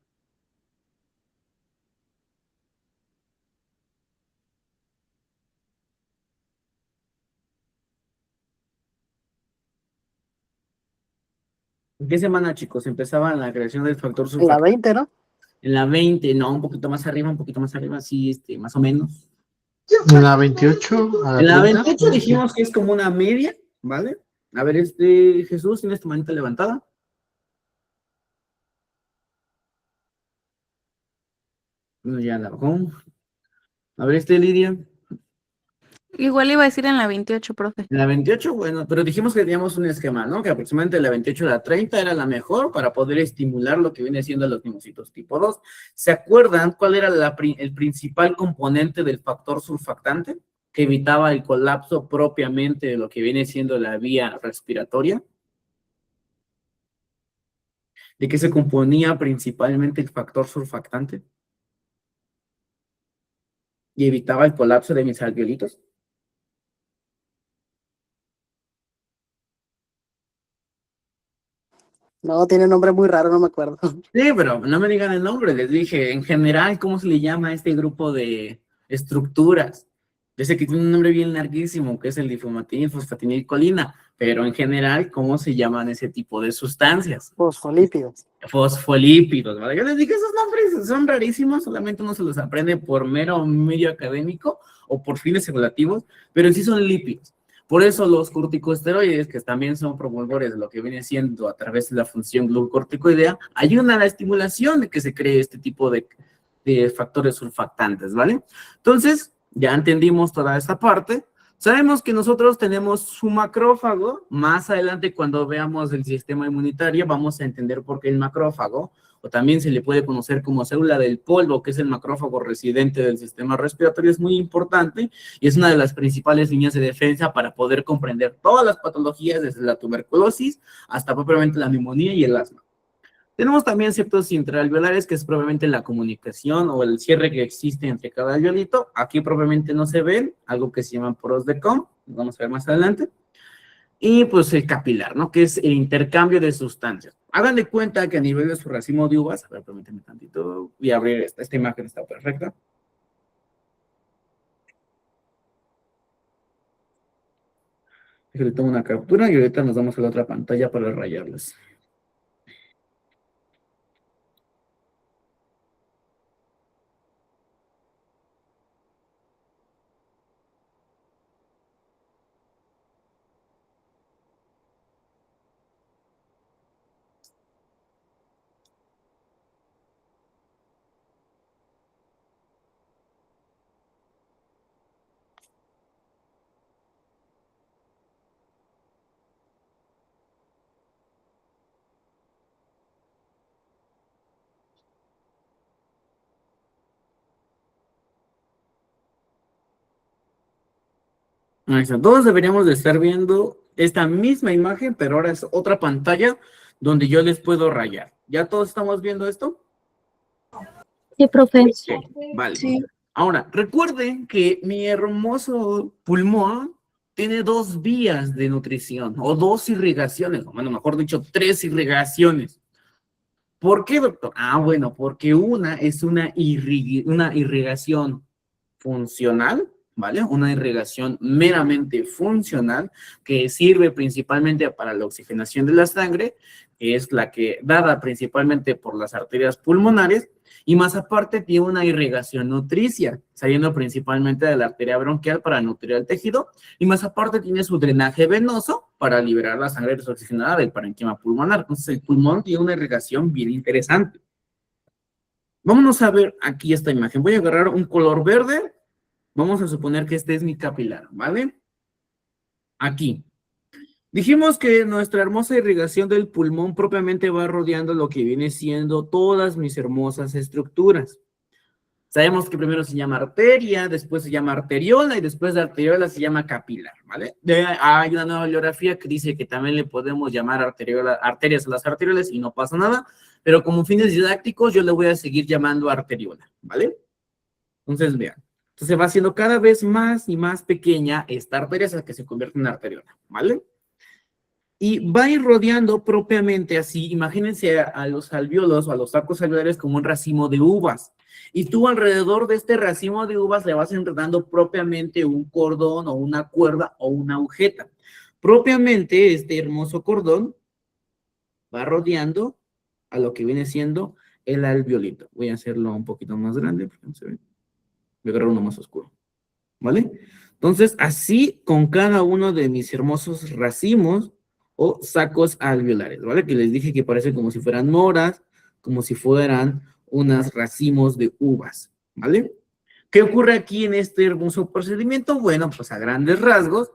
¿En qué semana, chicos, empezaba la creación del factor En la surfactante? 20, ¿no? En la 20, no, un poquito más arriba, sí, más o menos. En la 28 a la En la 30. 28 dijimos que es como una media, ¿vale? A ver, Jesús, ¿tienes tu manita levantada? No, ya la bajó. A ver, Lidia. Igual iba a decir en la 28, profe. En la 28, bueno, pero dijimos que teníamos un esquema, ¿no? Que aproximadamente la 28 a la 30 era la mejor para poder estimular lo que viene siendo los linfocitos tipo 2. ¿Se acuerdan cuál era el principal componente del factor surfactante que evitaba el colapso propiamente de lo que viene siendo la vía respiratoria? ¿De qué se componía principalmente el factor surfactante? Y evitaba el colapso de mis alveolitos. No, tiene un nombre muy raro, no me acuerdo. Sí, pero no me digan el nombre, les dije, en general, ¿cómo se le llama a este grupo de estructuras? Yo sé que tiene un nombre bien larguísimo, que es el difumatil, fosfatinilcolina, pero en general, ¿cómo se llaman ese tipo de sustancias? Fosfolípidos. Fosfolípidos, ¿vale? Yo les dije, esos nombres son rarísimos, solamente uno se los aprende por mero medio académico o por fines regulativos, pero sí son lípidos. Por eso los corticosteroides, que también son promovedores de lo que viene siendo a través de la función glucocorticoidea, ayudan a la estimulación de que se cree este tipo de factores surfactantes, ¿vale? Entonces, ya entendimos toda esta parte. Sabemos que nosotros tenemos su macrófago. Más adelante, cuando veamos el sistema inmunitario, vamos a entender por qué el macrófago, o también se le puede conocer como célula del polvo, que es el macrófago residente del sistema respiratorio, es muy importante y es una de las principales líneas de defensa para poder comprender todas las patologías, desde la tuberculosis hasta propiamente la neumonía y el asma. Tenemos también ciertos intraalveolares, que es probablemente la comunicación o el cierre que existe entre cada alveolito. Aquí probablemente no se ven, algo que se llaman poros de Kohn, vamos a ver más adelante. Y pues el capilar, ¿no? Que es el intercambio de sustancias. Hagan de cuenta que a nivel de su racimo de uvas, a ver, permítanme tantito, voy a abrir esta imagen, está perfecta. Le tomo una captura y ahorita nos vamos a la otra pantalla para rayarles. Ahí está. Todos deberíamos de estar viendo esta misma imagen, pero ahora es otra pantalla donde yo les puedo rayar. ¿Ya todos estamos viendo esto? Sí, profe. Vale. Sí. Ahora, recuerden que mi hermoso pulmón tiene dos vías de nutrición, o dos irrigaciones, o bueno, mejor dicho, tres irrigaciones. ¿Por qué, doctor? Ah, bueno, porque una es una irrigación funcional, ¿vale? Una irrigación meramente funcional que sirve principalmente para la oxigenación de la sangre, que es la que dada principalmente por las arterias pulmonares, y más aparte tiene una irrigación nutricia, saliendo principalmente de la arteria bronquial para nutrir el tejido, y más aparte tiene su drenaje venoso para liberar la sangre desoxigenada del parénquima pulmonar. Entonces el pulmón tiene una irrigación bien interesante. Vámonos a ver aquí esta imagen. Voy a agarrar un color verde. Vamos a suponer que este es mi capilar, ¿vale? Aquí. Dijimos que nuestra hermosa irrigación del pulmón propiamente va rodeando lo que viene siendo todas mis hermosas estructuras. Sabemos que primero se llama arteria, después se llama arteriola y después de arteriola se llama capilar, ¿vale? Hay una nueva bibliografía que dice que también le podemos llamar arterias a las arteriolas y no pasa nada, pero como fines didácticos yo le voy a seguir llamando arteriola, ¿vale? Entonces vean. Entonces va siendo cada vez más y más pequeña esta arteria hasta que se convierte en arteriola, ¿vale? Y va a ir rodeando propiamente así, imagínense a los alvéolos o a los arcos alveolares como un racimo de uvas. Y tú alrededor de este racimo de uvas le vas enredando propiamente un cordón o una cuerda o una agujeta. Propiamente este hermoso cordón va rodeando a lo que viene siendo el alveolito. Voy a hacerlo un poquito más grande porque no se ve. Voy a agarrar uno más oscuro. ¿vale? Entonces, así con cada uno de mis hermosos racimos o sacos alveolares, ¿vale? Que les dije que parecen como si fueran moras, como si fueran unos racimos de uvas, ¿vale? ¿Qué ocurre aquí en este hermoso procedimiento? Bueno, pues a grandes rasgos,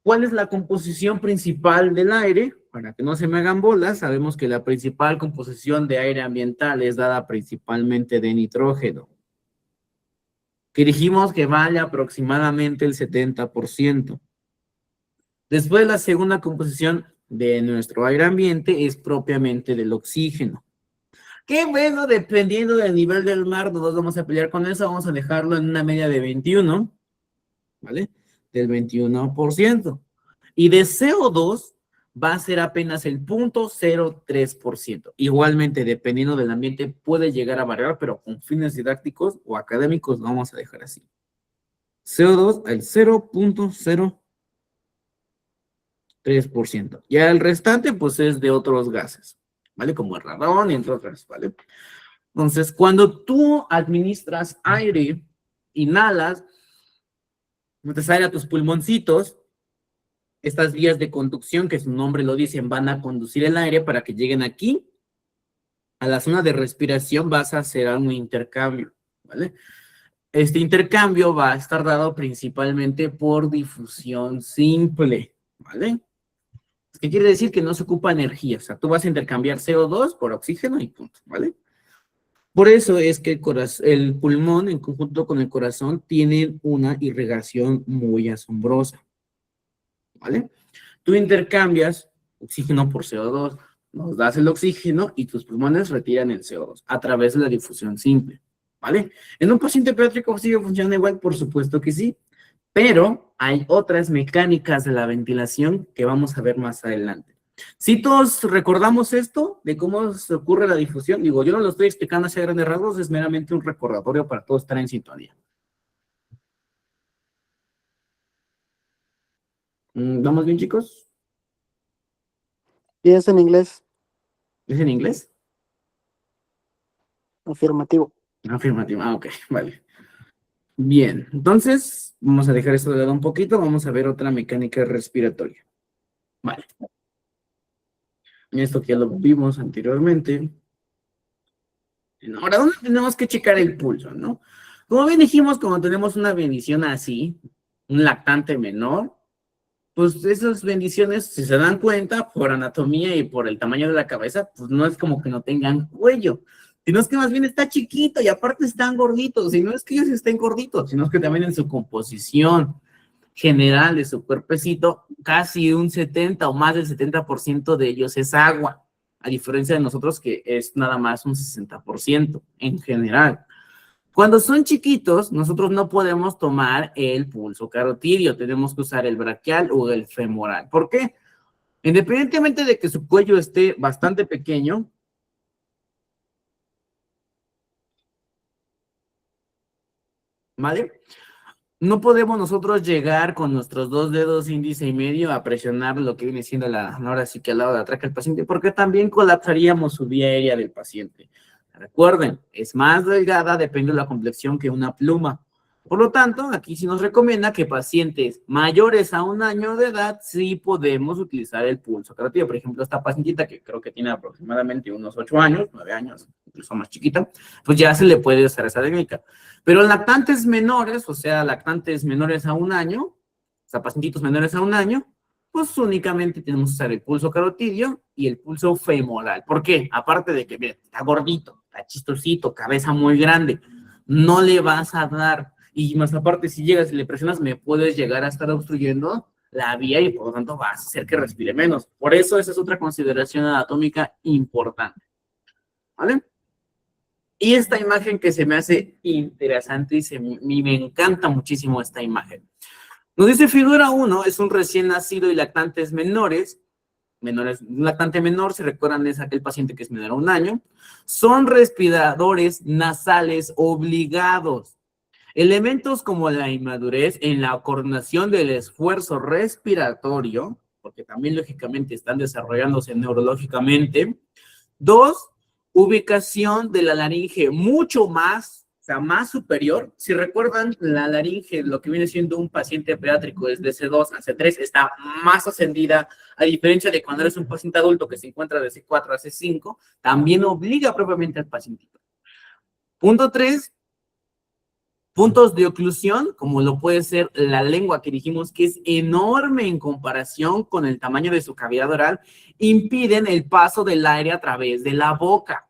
¿cuál es la composición principal del aire? Para que no se me hagan bolas, sabemos que la principal composición de aire ambiental es dada principalmente de nitrógeno, que dijimos que vale aproximadamente el 70%. Después, la segunda composición de nuestro aire ambiente es propiamente del oxígeno. Que bueno, dependiendo del nivel del mar, no nos vamos a pelear con eso, vamos a dejarlo en una media de 21, ¿vale? Del 21%. Y de CO2 va a ser apenas el 0.03%. Igualmente, dependiendo del ambiente, puede llegar a variar, pero con fines didácticos o académicos lo vamos a dejar así. CO2 al 0.03%. Ya el restante, pues, es de otros gases, ¿vale? Como el radón y entre otras, ¿vale? Entonces, cuando tú administras aire, inhalas, metes aire a tus pulmoncitos, estas vías de conducción, que su nombre lo dicen, van a conducir el aire para que lleguen aquí, a la zona de respiración vas a hacer un intercambio, ¿vale? Este intercambio va a estar dado principalmente por difusión simple, ¿vale? ¿Qué quiere decir? Que no se ocupa energía, o sea, tú vas a intercambiar CO2 por oxígeno y punto, ¿vale? Por eso es que el pulmón, en conjunto con el corazón, tienen una irrigación muy asombrosa, ¿vale? Tú intercambias oxígeno por CO2, nos das el oxígeno y tus pulmones retiran el CO2 a través de la difusión simple, ¿vale? ¿En un paciente pediátrico sigue funcionando igual? Por supuesto que sí, pero hay otras mecánicas de la ventilación que vamos a ver más adelante. Si todos recordamos esto de cómo se ocurre la difusión, digo, yo no lo estoy explicando así a grandes rasgos, es meramente un recordatorio para todos estar en sintonía. ¿Vamos bien, chicos? Y es en inglés. ¿Es en inglés? Afirmativo. Afirmativo, ok, vale. Bien, entonces vamos a dejar esto de lado un poquito, vamos a ver otra mecánica respiratoria. Vale. Esto que ya lo vimos anteriormente. Ahora, ¿dónde tenemos que checar el pulso, no? Como bien dijimos, cuando tenemos una bendición así, un lactante menor, pues esas bendiciones, si se dan cuenta, por anatomía y por el tamaño de la cabeza, pues no es como que no tengan cuello, sino es que más bien está chiquito y aparte están gorditos, y no es que ellos estén gorditos, sino es que también en su composición general de su cuerpecito, casi un 70 o más del 70% de ellos es agua, a diferencia de nosotros que es nada más un 60% en general. Cuando son chiquitos, nosotros no podemos tomar el pulso carotidio, tenemos que usar el braquial o el femoral. ¿Por qué? Independientemente de que su cuello esté bastante pequeño, ¿vale? No podemos nosotros llegar con nuestros 2 dedos índice y medio a presionar lo que viene siendo ahora sí que al lado de la tráquea del paciente, porque también colapsaríamos su vía aérea del paciente. Recuerden, es más delgada, depende de la complexión, que una pluma. Por lo tanto, aquí sí nos recomienda que pacientes mayores a 1 año de edad sí podemos utilizar el pulso carotidio. Por ejemplo, esta pacientita que creo que tiene aproximadamente unos 8 años, 9 años, incluso más chiquita, pues ya se le puede usar esa técnica. Pero lactantes menores, o sea, lactantes menores a 1 año, o sea, pacientitos menores a 1 año, pues únicamente tenemos que usar el pulso carotidio y el pulso femoral. ¿Por qué? Aparte de que, miren, está gordito, está chistosito, cabeza muy grande, no le vas a dar, y más aparte, si llegas y le presionas, me puedes llegar a estar obstruyendo la vía y por lo tanto vas a hacer que respire menos. Por eso esa es otra consideración anatómica importante. ¿Vale? Y esta imagen que se me hace interesante y me encanta muchísimo esta imagen. Nos dice figura 1, es un recién nacido y lactantes menores, un lactante menor, si recuerdan, es aquel paciente que es menor a 1 año, son respiradores nasales obligados. Elementos como la inmadurez en la coordinación del esfuerzo respiratorio, porque también lógicamente están desarrollándose neurológicamente. 2, ubicación de la laringe mucho más o sea, más superior. Si recuerdan, la laringe, lo que viene siendo un paciente pediátrico desde C2 a C3, está más ascendida, a diferencia de cuando eres un paciente adulto que se encuentra de C4 a C5, también obliga propiamente al paciente. Punto 3, puntos de oclusión, como lo puede ser la lengua, que dijimos que es enorme en comparación con el tamaño de su cavidad oral, impiden el paso del aire a través de la boca.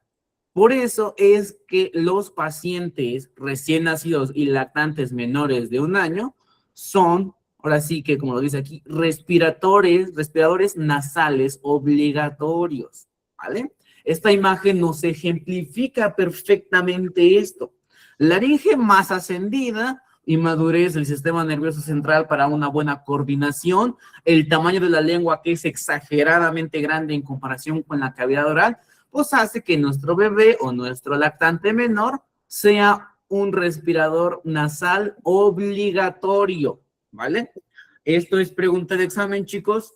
Por eso es que los pacientes recién nacidos y lactantes menores de 1 año son, ahora sí que como lo dice aquí, respiradores nasales obligatorios, ¿vale? Esta imagen nos ejemplifica perfectamente esto. Laringe más ascendida y madurez del sistema nervioso central para una buena coordinación, el tamaño de la lengua que es exageradamente grande en comparación con la cavidad oral, pues hace que nuestro bebé o nuestro lactante menor sea un respirador nasal obligatorio, ¿vale? Esto es pregunta de examen, chicos,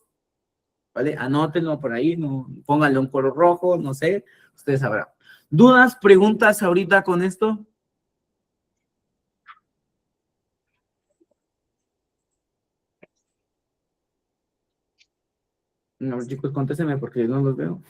¿vale? Anótenlo por ahí, no, pónganle un color rojo, no sé, ustedes sabrán. ¿Dudas, preguntas ahorita con esto? No, chicos, contéstenme porque no los veo.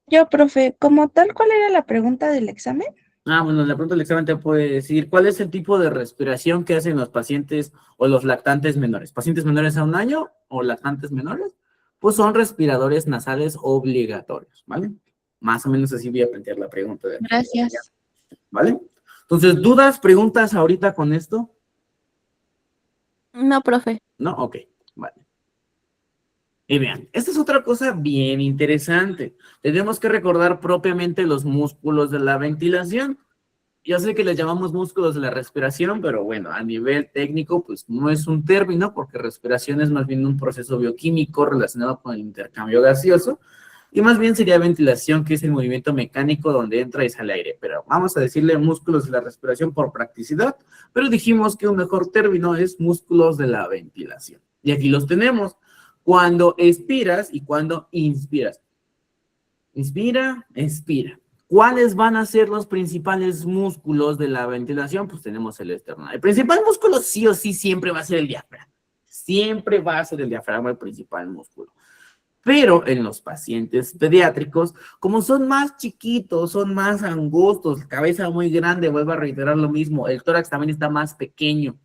Yo, profe, como tal, ¿cuál era la pregunta del examen? Bueno, la pregunta del examen te puede decir, ¿cuál es el tipo de respiración que hacen los pacientes o los lactantes menores? ¿Pacientes menores a 1 año o lactantes menores? Pues son respiradores nasales obligatorios, ¿vale? Más o menos así voy a plantear la pregunta. Gracias. ¿Vale? Entonces, ¿dudas, preguntas ahorita con esto? No, profe. ¿No? Ok, vale. Y vean, esta es otra cosa bien interesante. Tenemos que recordar propiamente los músculos de la ventilación. Yo sé que les llamamos músculos de la respiración, pero bueno, a nivel técnico, pues no es un término, porque respiración es más bien un proceso bioquímico relacionado con el intercambio gaseoso, y más bien sería ventilación, que es el movimiento mecánico donde entra y sale aire. Pero vamos a decirle músculos de la respiración por practicidad, pero dijimos que un mejor término es músculos de la ventilación. Y aquí los tenemos. Cuando expiras y cuando inspiras. Inspira, expira. ¿Cuáles van a ser los principales músculos de la ventilación? Pues tenemos el esternón. El principal músculo sí o sí siempre va a ser el diafragma. Siempre va a ser el diafragma el principal músculo. Pero en los pacientes pediátricos, como son más chiquitos, son más angostos, cabeza muy grande, vuelvo a reiterar lo mismo, el tórax también está más pequeño.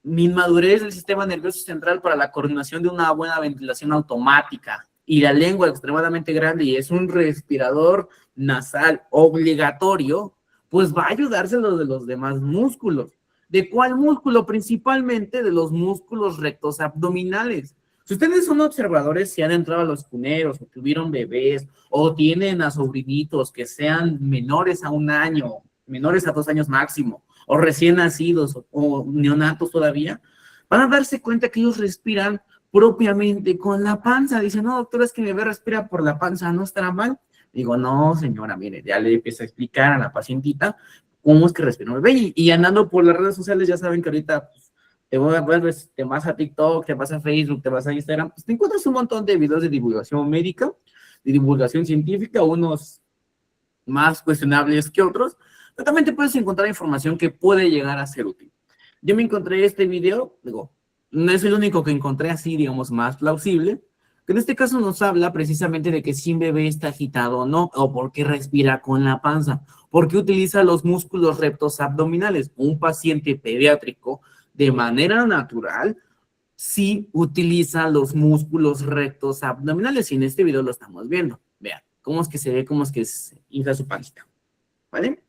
Mi inmadurez del sistema nervioso central para la coordinación de una buena ventilación automática y la lengua extremadamente grande y es un respirador nasal obligatorio, pues va a ayudárselo de los demás músculos. ¿De cuál músculo? Principalmente de los músculos rectos abdominales. Si ustedes son observadores, si han entrado a los cuneros, o tuvieron bebés, o tienen a sobrinitos que sean menores a 1 año, menores a 2 años máximo, o recién nacidos, o neonatos todavía, van a darse cuenta que ellos respiran propiamente con la panza. Dicen, no, doctora, es que mi bebé respira por la panza, ¿no estará mal? Digo, no, señora, mire, ya le empiezo a explicar a la pacientita cómo es que respira un bebé. Y andando por las redes sociales, ya saben que ahorita pues, te vas a TikTok, te vas a Facebook, te vas a Instagram, pues te encuentras un montón de videos de divulgación médica, de divulgación científica, unos más cuestionables que otros, pero también te puedes encontrar información que puede llegar a ser útil. Yo me encontré este video, digo, no es el único que encontré así, digamos, más plausible, que en este caso nos habla precisamente de que si un bebé está agitado o no, o por qué respira con la panza, por qué utiliza los músculos rectos abdominales. Un paciente pediátrico, de manera natural, sí utiliza los músculos rectos abdominales, y en este video lo estamos viendo. Vean, cómo es que se ve, cómo es que se infla su pancita, ¿vale?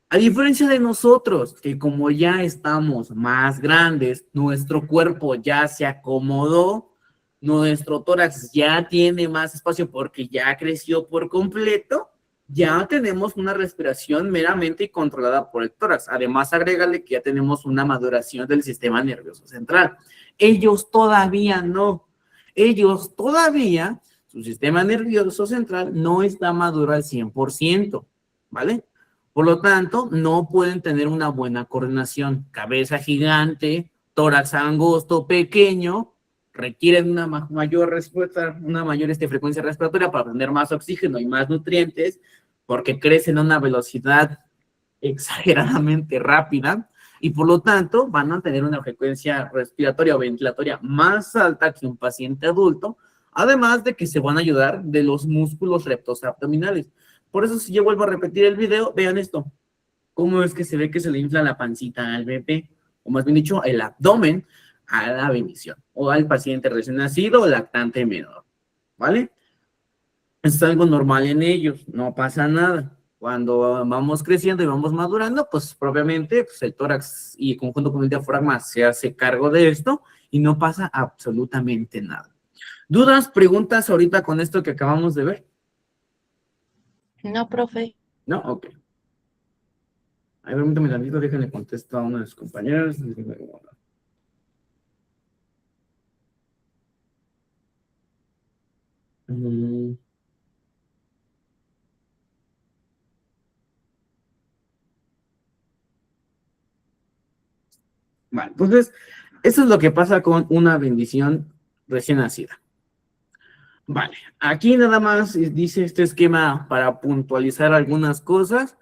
A diferencia de nosotros, que como ya estamos más grandes, nuestro cuerpo ya se acomodó, nuestro tórax ya tiene más espacio porque ya creció por completo, ya tenemos una respiración meramente controlada por el tórax. Además, agrégale que ya tenemos una maduración del sistema nervioso central. Ellos todavía no. Ellos todavía, su sistema nervioso central no está maduro al 100%, ¿vale? Por lo tanto, no pueden tener una buena coordinación. Cabeza gigante, tórax angosto, pequeño, requieren una mayor respuesta, una mayor frecuencia respiratoria para tener más oxígeno y más nutrientes, porque crecen a una velocidad exageradamente rápida y por lo tanto van a tener una frecuencia respiratoria o ventilatoria más alta que un paciente adulto, además de que se van a ayudar de los músculos rectos abdominales. Por eso, si yo vuelvo a repetir el video, vean esto. ¿Cómo es que se ve que se le infla la pancita al bebé? O más bien dicho, el abdomen a la bendición, o al paciente recién nacido o lactante menor, ¿vale? Es algo normal en ellos, no pasa nada. Cuando vamos creciendo y vamos madurando, pues propiamente pues, el tórax y conjunto con el diafragma se hace cargo de esto y no pasa absolutamente nada. ¿Dudas, preguntas ahorita con esto que acabamos de ver? No, profe. ¿No? Ok. Ahí permítame tantito, déjenle contesto a uno de sus compañeros. Vale, entonces, eso es lo que pasa con una bendición recién nacida. Vale, aquí nada más dice este esquema para puntualizar algunas cosas.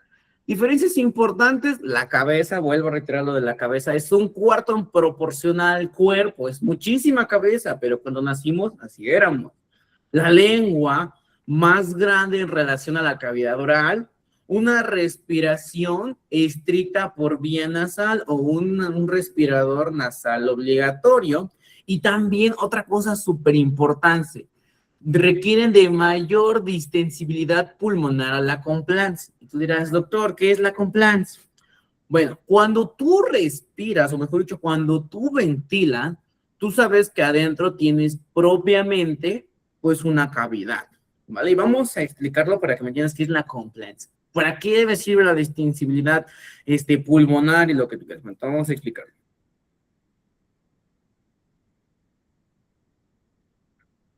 Diferencias importantes, la cabeza, vuelvo a reiterar lo de la cabeza, es un cuarto en proporción al cuerpo, es muchísima cabeza, pero cuando nacimos, así éramos. La lengua más grande en relación a la cavidad oral, una respiración estricta por vía nasal o un respirador nasal obligatorio, y también otra cosa súper importante, requieren de mayor distensibilidad pulmonar a la compliance. Y tú dirás, doctor, ¿qué es la compliance? Bueno, cuando tú respiras, o mejor dicho, cuando tú ventilas, tú sabes que adentro tienes propiamente, pues, una cavidad, ¿vale? Y vamos a explicarlo para que me entiendas qué es la compliance. ¿Para qué debe servir la distensibilidad pulmonar y lo que tú quieras? Vamos a explicarlo.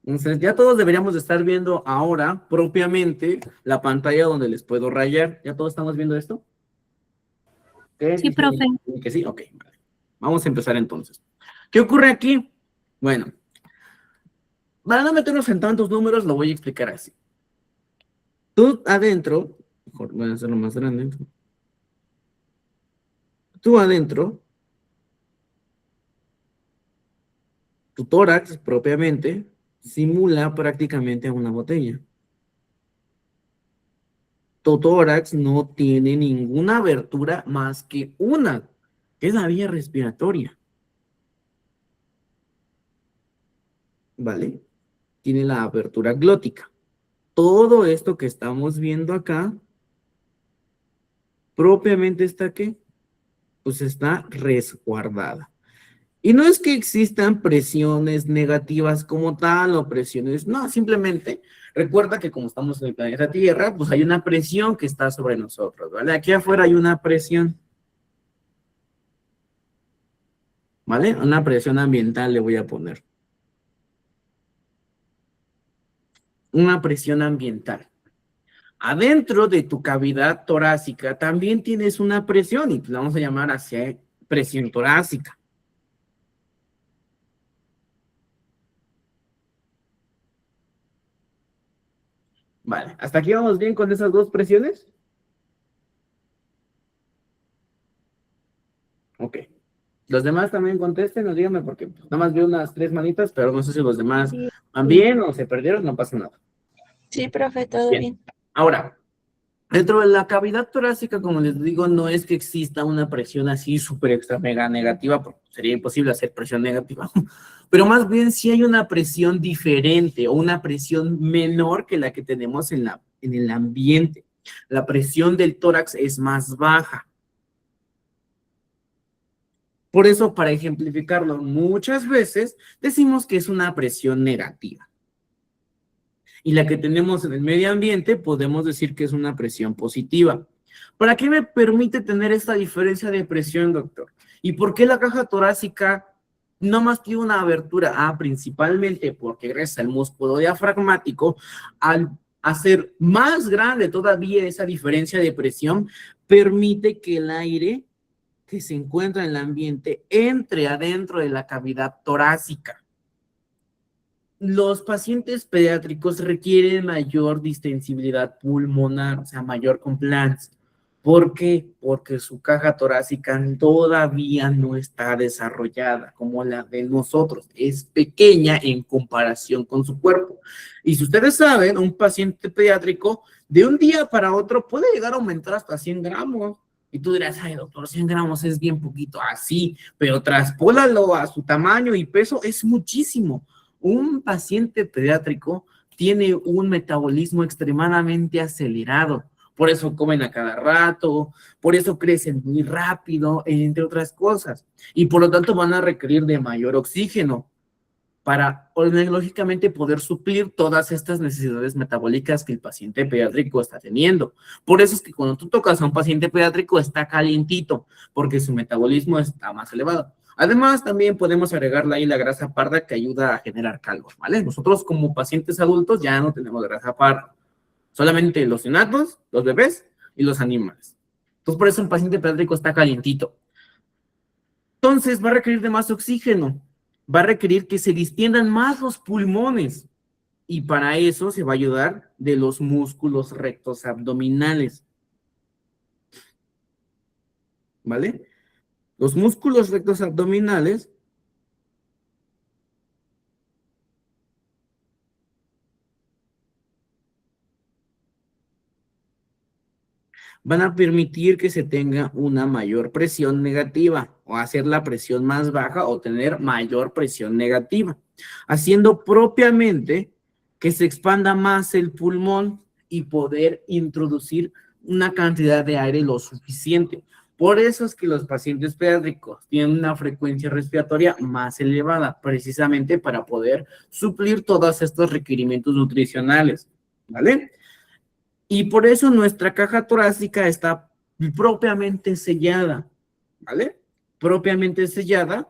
Entonces, ya todos deberíamos de estar viendo ahora propiamente la pantalla donde les puedo rayar. ¿Ya todos estamos viendo esto? ¿Okay? Sí, profe. ¿Que sí? Ok, vale. Vamos a empezar entonces. ¿Qué ocurre aquí? Bueno, para no meternos en tantos números, lo voy a explicar así. Tú adentro, mejor voy a hacerlo más grande. Tú adentro, tu tórax propiamente simula prácticamente a una botella. Tu tórax no tiene ninguna abertura más que una, que es la vía respiratoria. ¿Vale? Tiene la abertura glótica. Todo esto que estamos viendo acá, propiamente está ¿qué? Pues está resguardada. Y no es que existan presiones negativas como tal o presiones, no, simplemente recuerda que como estamos en el planeta Tierra, pues hay una presión que está sobre nosotros, ¿vale? Aquí afuera hay una presión, ¿vale? Una presión ambiental le voy a poner. Una presión ambiental. Adentro de tu cavidad torácica también tienes una presión y la vamos a llamar así, presión torácica. Vale, ¿hasta aquí vamos bien con esas dos presiones? Ok. Los demás también contesten o díganme porque nada más veo unas 3 manitas, pero no sé si los demás van bien o se perdieron, no pasa nada. Sí, profe, todo bien. Ahora, dentro de la cavidad torácica, como les digo, no es que exista una presión así súper extra mega negativa, porque sería imposible hacer presión negativa, pero más bien sí hay una presión diferente o una presión menor que la que tenemos en el ambiente. La presión del tórax es más baja. Por eso, para ejemplificarlo, muchas veces decimos que es una presión negativa. Y la que tenemos en el medio ambiente podemos decir que es una presión positiva. ¿Para qué me permite tener esta diferencia de presión, doctor? ¿Y por qué la caja torácica no más tiene una abertura? Ah, principalmente porque gracias al músculo diafragmático, al hacer más grande todavía esa diferencia de presión, permite que el aire que se encuentra en el ambiente entre adentro de la cavidad torácica. Los pacientes pediátricos requieren mayor distensibilidad pulmonar, o sea, mayor compliance. ¿Por qué? Porque su caja torácica todavía no está desarrollada como la de nosotros. Es pequeña en comparación con su cuerpo. Y si ustedes saben, un paciente pediátrico de un día para otro puede llegar a aumentar hasta 100 gramos. Y tú dirás, ay, doctor, 100 gramos es bien poquito. Así, pero traspólalo a su tamaño y peso, es muchísimo. Un paciente pediátrico tiene un metabolismo extremadamente acelerado. Por eso comen a cada rato, por eso crecen muy rápido, entre otras cosas. Y por lo tanto van a requerir de mayor oxígeno para, lógicamente, poder suplir todas estas necesidades metabólicas que el paciente pediátrico está teniendo. Por eso es que cuando tú tocas a un paciente pediátrico está calientito, porque su metabolismo está más elevado. Además, también podemos agregarle ahí la grasa parda que ayuda a generar calor, ¿vale? Nosotros como pacientes adultos ya no tenemos grasa parda. Solamente los neonatos, los bebés y los animales. Entonces, por eso un paciente pediátrico está calientito. Entonces, va a requerir de más oxígeno. Va a requerir que se distiendan más los pulmones. Y para eso se va a ayudar de los músculos rectos abdominales. ¿Vale? Los músculos rectos abdominales van a permitir que se tenga una mayor presión negativa o hacer la presión más baja o tener mayor presión negativa, haciendo propiamente que se expanda más el pulmón y poder introducir una cantidad de aire lo suficiente. Por eso es que los pacientes pediátricos tienen una frecuencia respiratoria más elevada, precisamente para poder suplir todos estos requerimientos nutricionales, ¿vale? Y por eso nuestra caja torácica está propiamente sellada, ¿vale? Propiamente sellada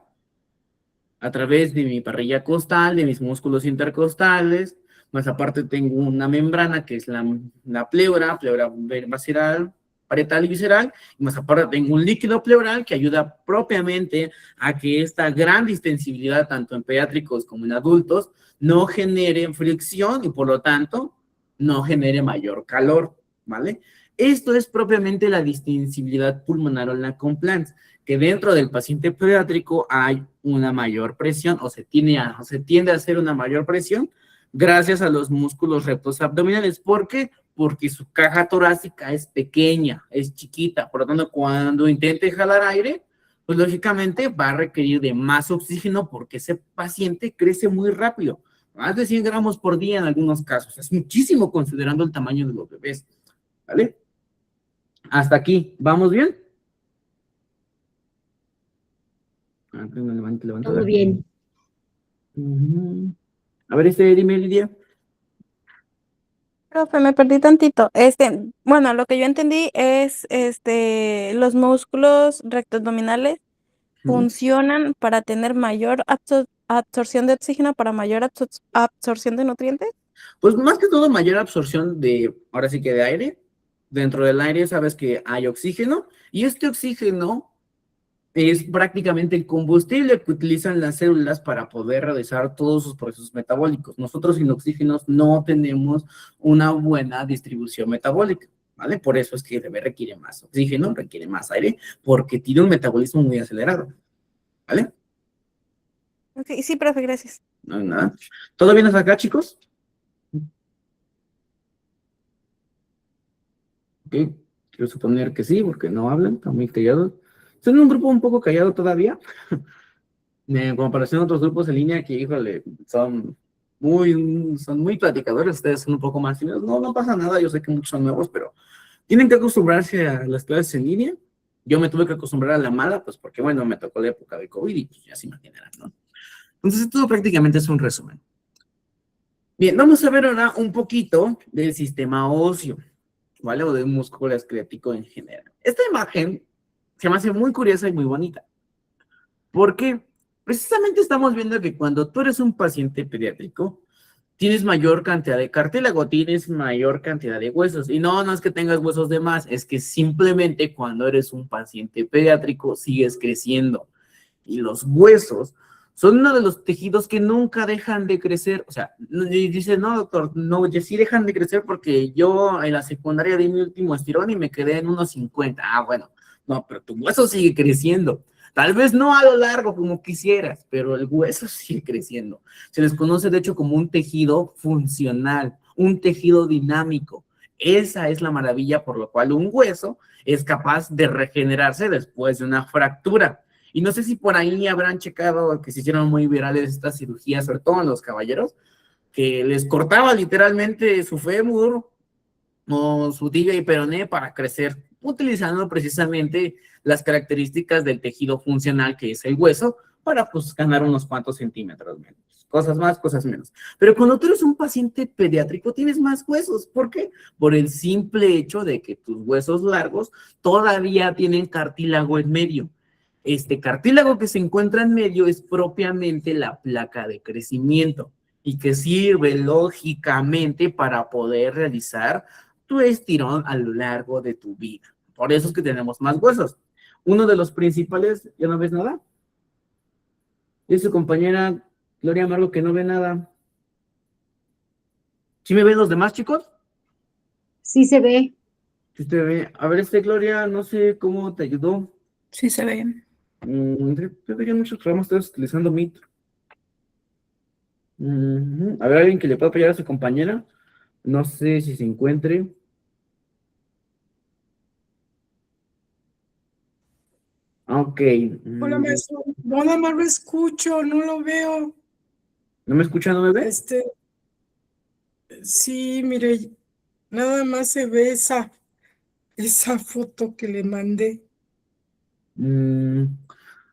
a través de mi parrilla costal, de mis músculos intercostales, más aparte tengo una membrana que es la pleura visceral, parietal y visceral, y más aparte tengo un líquido pleural que ayuda propiamente a que esta gran distensibilidad, tanto en pediátricos como en adultos, no genere fricción y por lo tanto no genere mayor calor, ¿vale? Esto es propiamente la distensibilidad pulmonar o la compliance, que dentro del paciente pediátrico hay una mayor presión o se tiende a hacer una mayor presión gracias a los músculos rectos abdominales. ¿Por qué? Porque su caja torácica es pequeña, es chiquita, por lo tanto, cuando intente jalar aire, pues lógicamente va a requerir de más oxígeno porque ese paciente crece muy rápido. Más de 100 gramos por día en algunos casos. Es muchísimo considerando el tamaño de los bebés. ¿Vale? Hasta aquí. ¿Vamos bien? Levanta. Todo bien. A ver, dime, Lidia. Profe, me perdí tantito. Bueno, lo que yo entendí es, los músculos rectoabdominales funcionan para tener mayor absorción de oxígeno, para mayor absorción de nutrientes. Pues más que todo mayor absorción ahora sí que de aire. Dentro del aire sabes que hay oxígeno y este oxígeno es prácticamente el combustible que utilizan las células para poder realizar todos sus procesos metabólicos. Nosotros sin oxígeno no tenemos una buena distribución metabólica, ¿vale? Por eso es que el bebé requiere más oxígeno, requiere más aire, porque tiene un metabolismo muy acelerado, ¿vale? Ok, sí, profe, gracias. No, nada. ¿Todo bien hasta acá, chicos? Ok, quiero suponer que sí, porque no hablan, están muy callados. Son un grupo un poco callado todavía, en comparación a otros grupos en línea que, híjole, son muy platicadores, ustedes son un poco más tímidos. No pasa nada, yo sé que muchos son nuevos, pero tienen que acostumbrarse a las clases en línea. Yo me tuve que acostumbrar a la mala, pues porque, bueno, me tocó la época de COVID y pues ya se imaginarán, ¿no? Entonces, esto prácticamente es un resumen. Bien, vamos a ver ahora un poquito del sistema óseo, ¿vale? O del músculo esquelético en general. Esta imagen se me hace muy curiosa y muy bonita. Porque precisamente estamos viendo que cuando tú eres un paciente pediátrico, tienes mayor cantidad de cartílago, tienes mayor cantidad de huesos. Y no es que tengas huesos de más, es que simplemente cuando eres un paciente pediátrico sigues creciendo. Y los huesos son uno de los tejidos que nunca dejan de crecer. O sea, y dice, no, doctor, no, sí dejan de crecer porque yo en la secundaria di mi último estirón y me quedé en unos 50. Ah, bueno, no, pero tu hueso sigue creciendo. Tal vez no a lo largo como quisieras, pero el hueso sigue creciendo. Se les conoce, de hecho, como un tejido funcional, un tejido dinámico. Esa es la maravilla por lo cual un hueso es capaz de regenerarse después de una fractura. Y no sé si por ahí habrán checado que se hicieron muy virales estas cirugías, sobre todo en los caballeros, que les cortaba literalmente su fémur o su tibia y peroné para crecer, utilizando precisamente las características del tejido funcional que es el hueso, para pues ganar unos cuantos centímetros menos. Cosas más, cosas menos. Pero cuando tú eres un paciente pediátrico, tienes más huesos. ¿Por qué? Por el simple hecho de que tus huesos largos todavía tienen cartílago en medio. Este cartílago que se encuentra en medio es propiamente la placa de crecimiento y que sirve lógicamente para poder realizar tu estirón a lo largo de tu vida. Por eso es que tenemos más huesos. Uno de los principales, ¿ya no ves nada? Dice su compañera Gloria Amargo que no ve nada. ¿Sí me ven los demás, chicos? Sí se ve. Si usted ve. A ver, Gloria, no sé cómo te ayudó. Sí se ve. Creo que ya muchos programas estoy utilizando Meet. A ver, alguien que le pueda apoyar a su compañera. No sé si se encuentre. Ok. Hola, maestro. Nada más lo escucho, no lo veo. ¿No me escucha, no me ve? Sí, mire, nada más se ve esa foto que le mandé.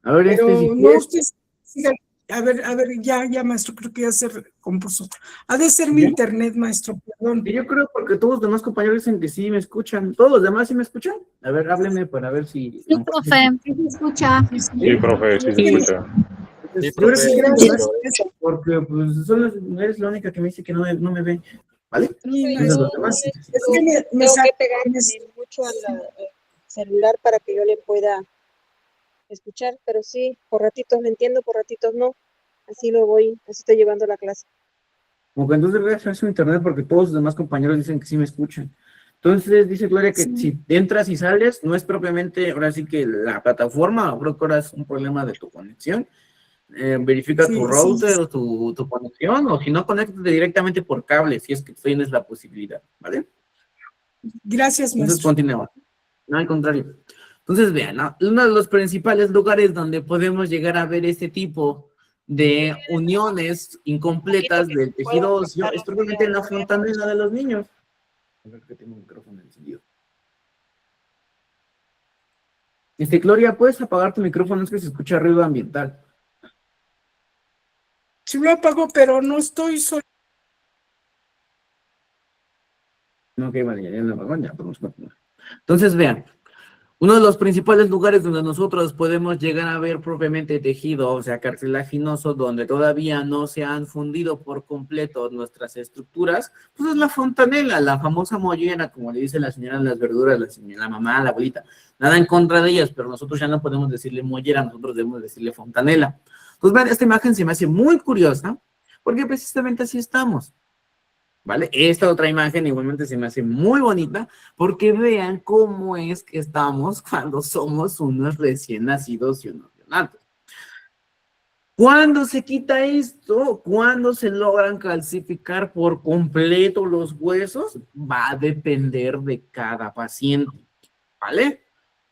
A ver, Pero si no, quieres- usted siga. A ver, ya, maestro, creo que ya se compuso. Ha de ser mi ¿Ya? internet, maestro, perdón. Yo creo porque todos los demás compañeros dicen que sí me escuchan. ¿Todos los demás sí me escuchan? A ver, háblenme para ver si... Sí, profe. Sí se escucha. Sí, profe, sí se escucha. Entonces, Sí, yo creo profe, que Gracias. porque pues eres la única que me dice que no me ve, ¿vale? Sí, Entonces, maestro. los demás, Es que me Tengo sa- que pegarme mucho al celular para que yo le pueda escuchar, pero sí, por ratitos le entiendo, por ratitos no. Así estoy llevando la clase. como que entonces voy a hacer su internet porque todos los demás compañeros dicen que sí me escuchan. Entonces dice Gloria que si entras y sales, no es propiamente, ahora sí que la plataforma, creo que ahora es un problema de tu conexión. Verifica Sí, tu router o tu conexión, o si no, conéctate directamente por cable, si es que tienes la posibilidad, ¿vale? Gracias, Entonces maestro. continúa. No, al contrario. Entonces, vean, ¿no? Uno de los principales lugares donde podemos llegar a ver este tipo de uniones incompletas del tejido óseo es probablemente en la fontanela de los niños. A ver que tengo un micrófono encendido. Gloria, ¿puedes apagar tu micrófono? Es que se escucha ruido ambiental. Sí lo apago, pero no estoy solo. Ok, vale, ya lo apagó, ya podemos continuar. Entonces, vean, uno de los principales lugares donde nosotros podemos llegar a ver propiamente tejido, o sea, cartilaginoso, donde todavía no se han fundido por completo nuestras estructuras, pues es la fontanela, la famosa mollera, como le dice la señora de las verduras, la mamá, la abuelita. Nada en contra de ellas, pero nosotros ya no podemos decirle mollera, nosotros debemos decirle fontanela. Pues vean, esta imagen se me hace muy curiosa, porque precisamente así estamos. ¿Vale? Esta otra imagen igualmente se me hace muy bonita porque vean cómo es que estamos cuando somos unos recién nacidos y unos neonatos. ¿Cuándo se quita esto? ¿Cuándo se logran calcificar por completo los huesos? Va a depender de cada paciente, ¿vale?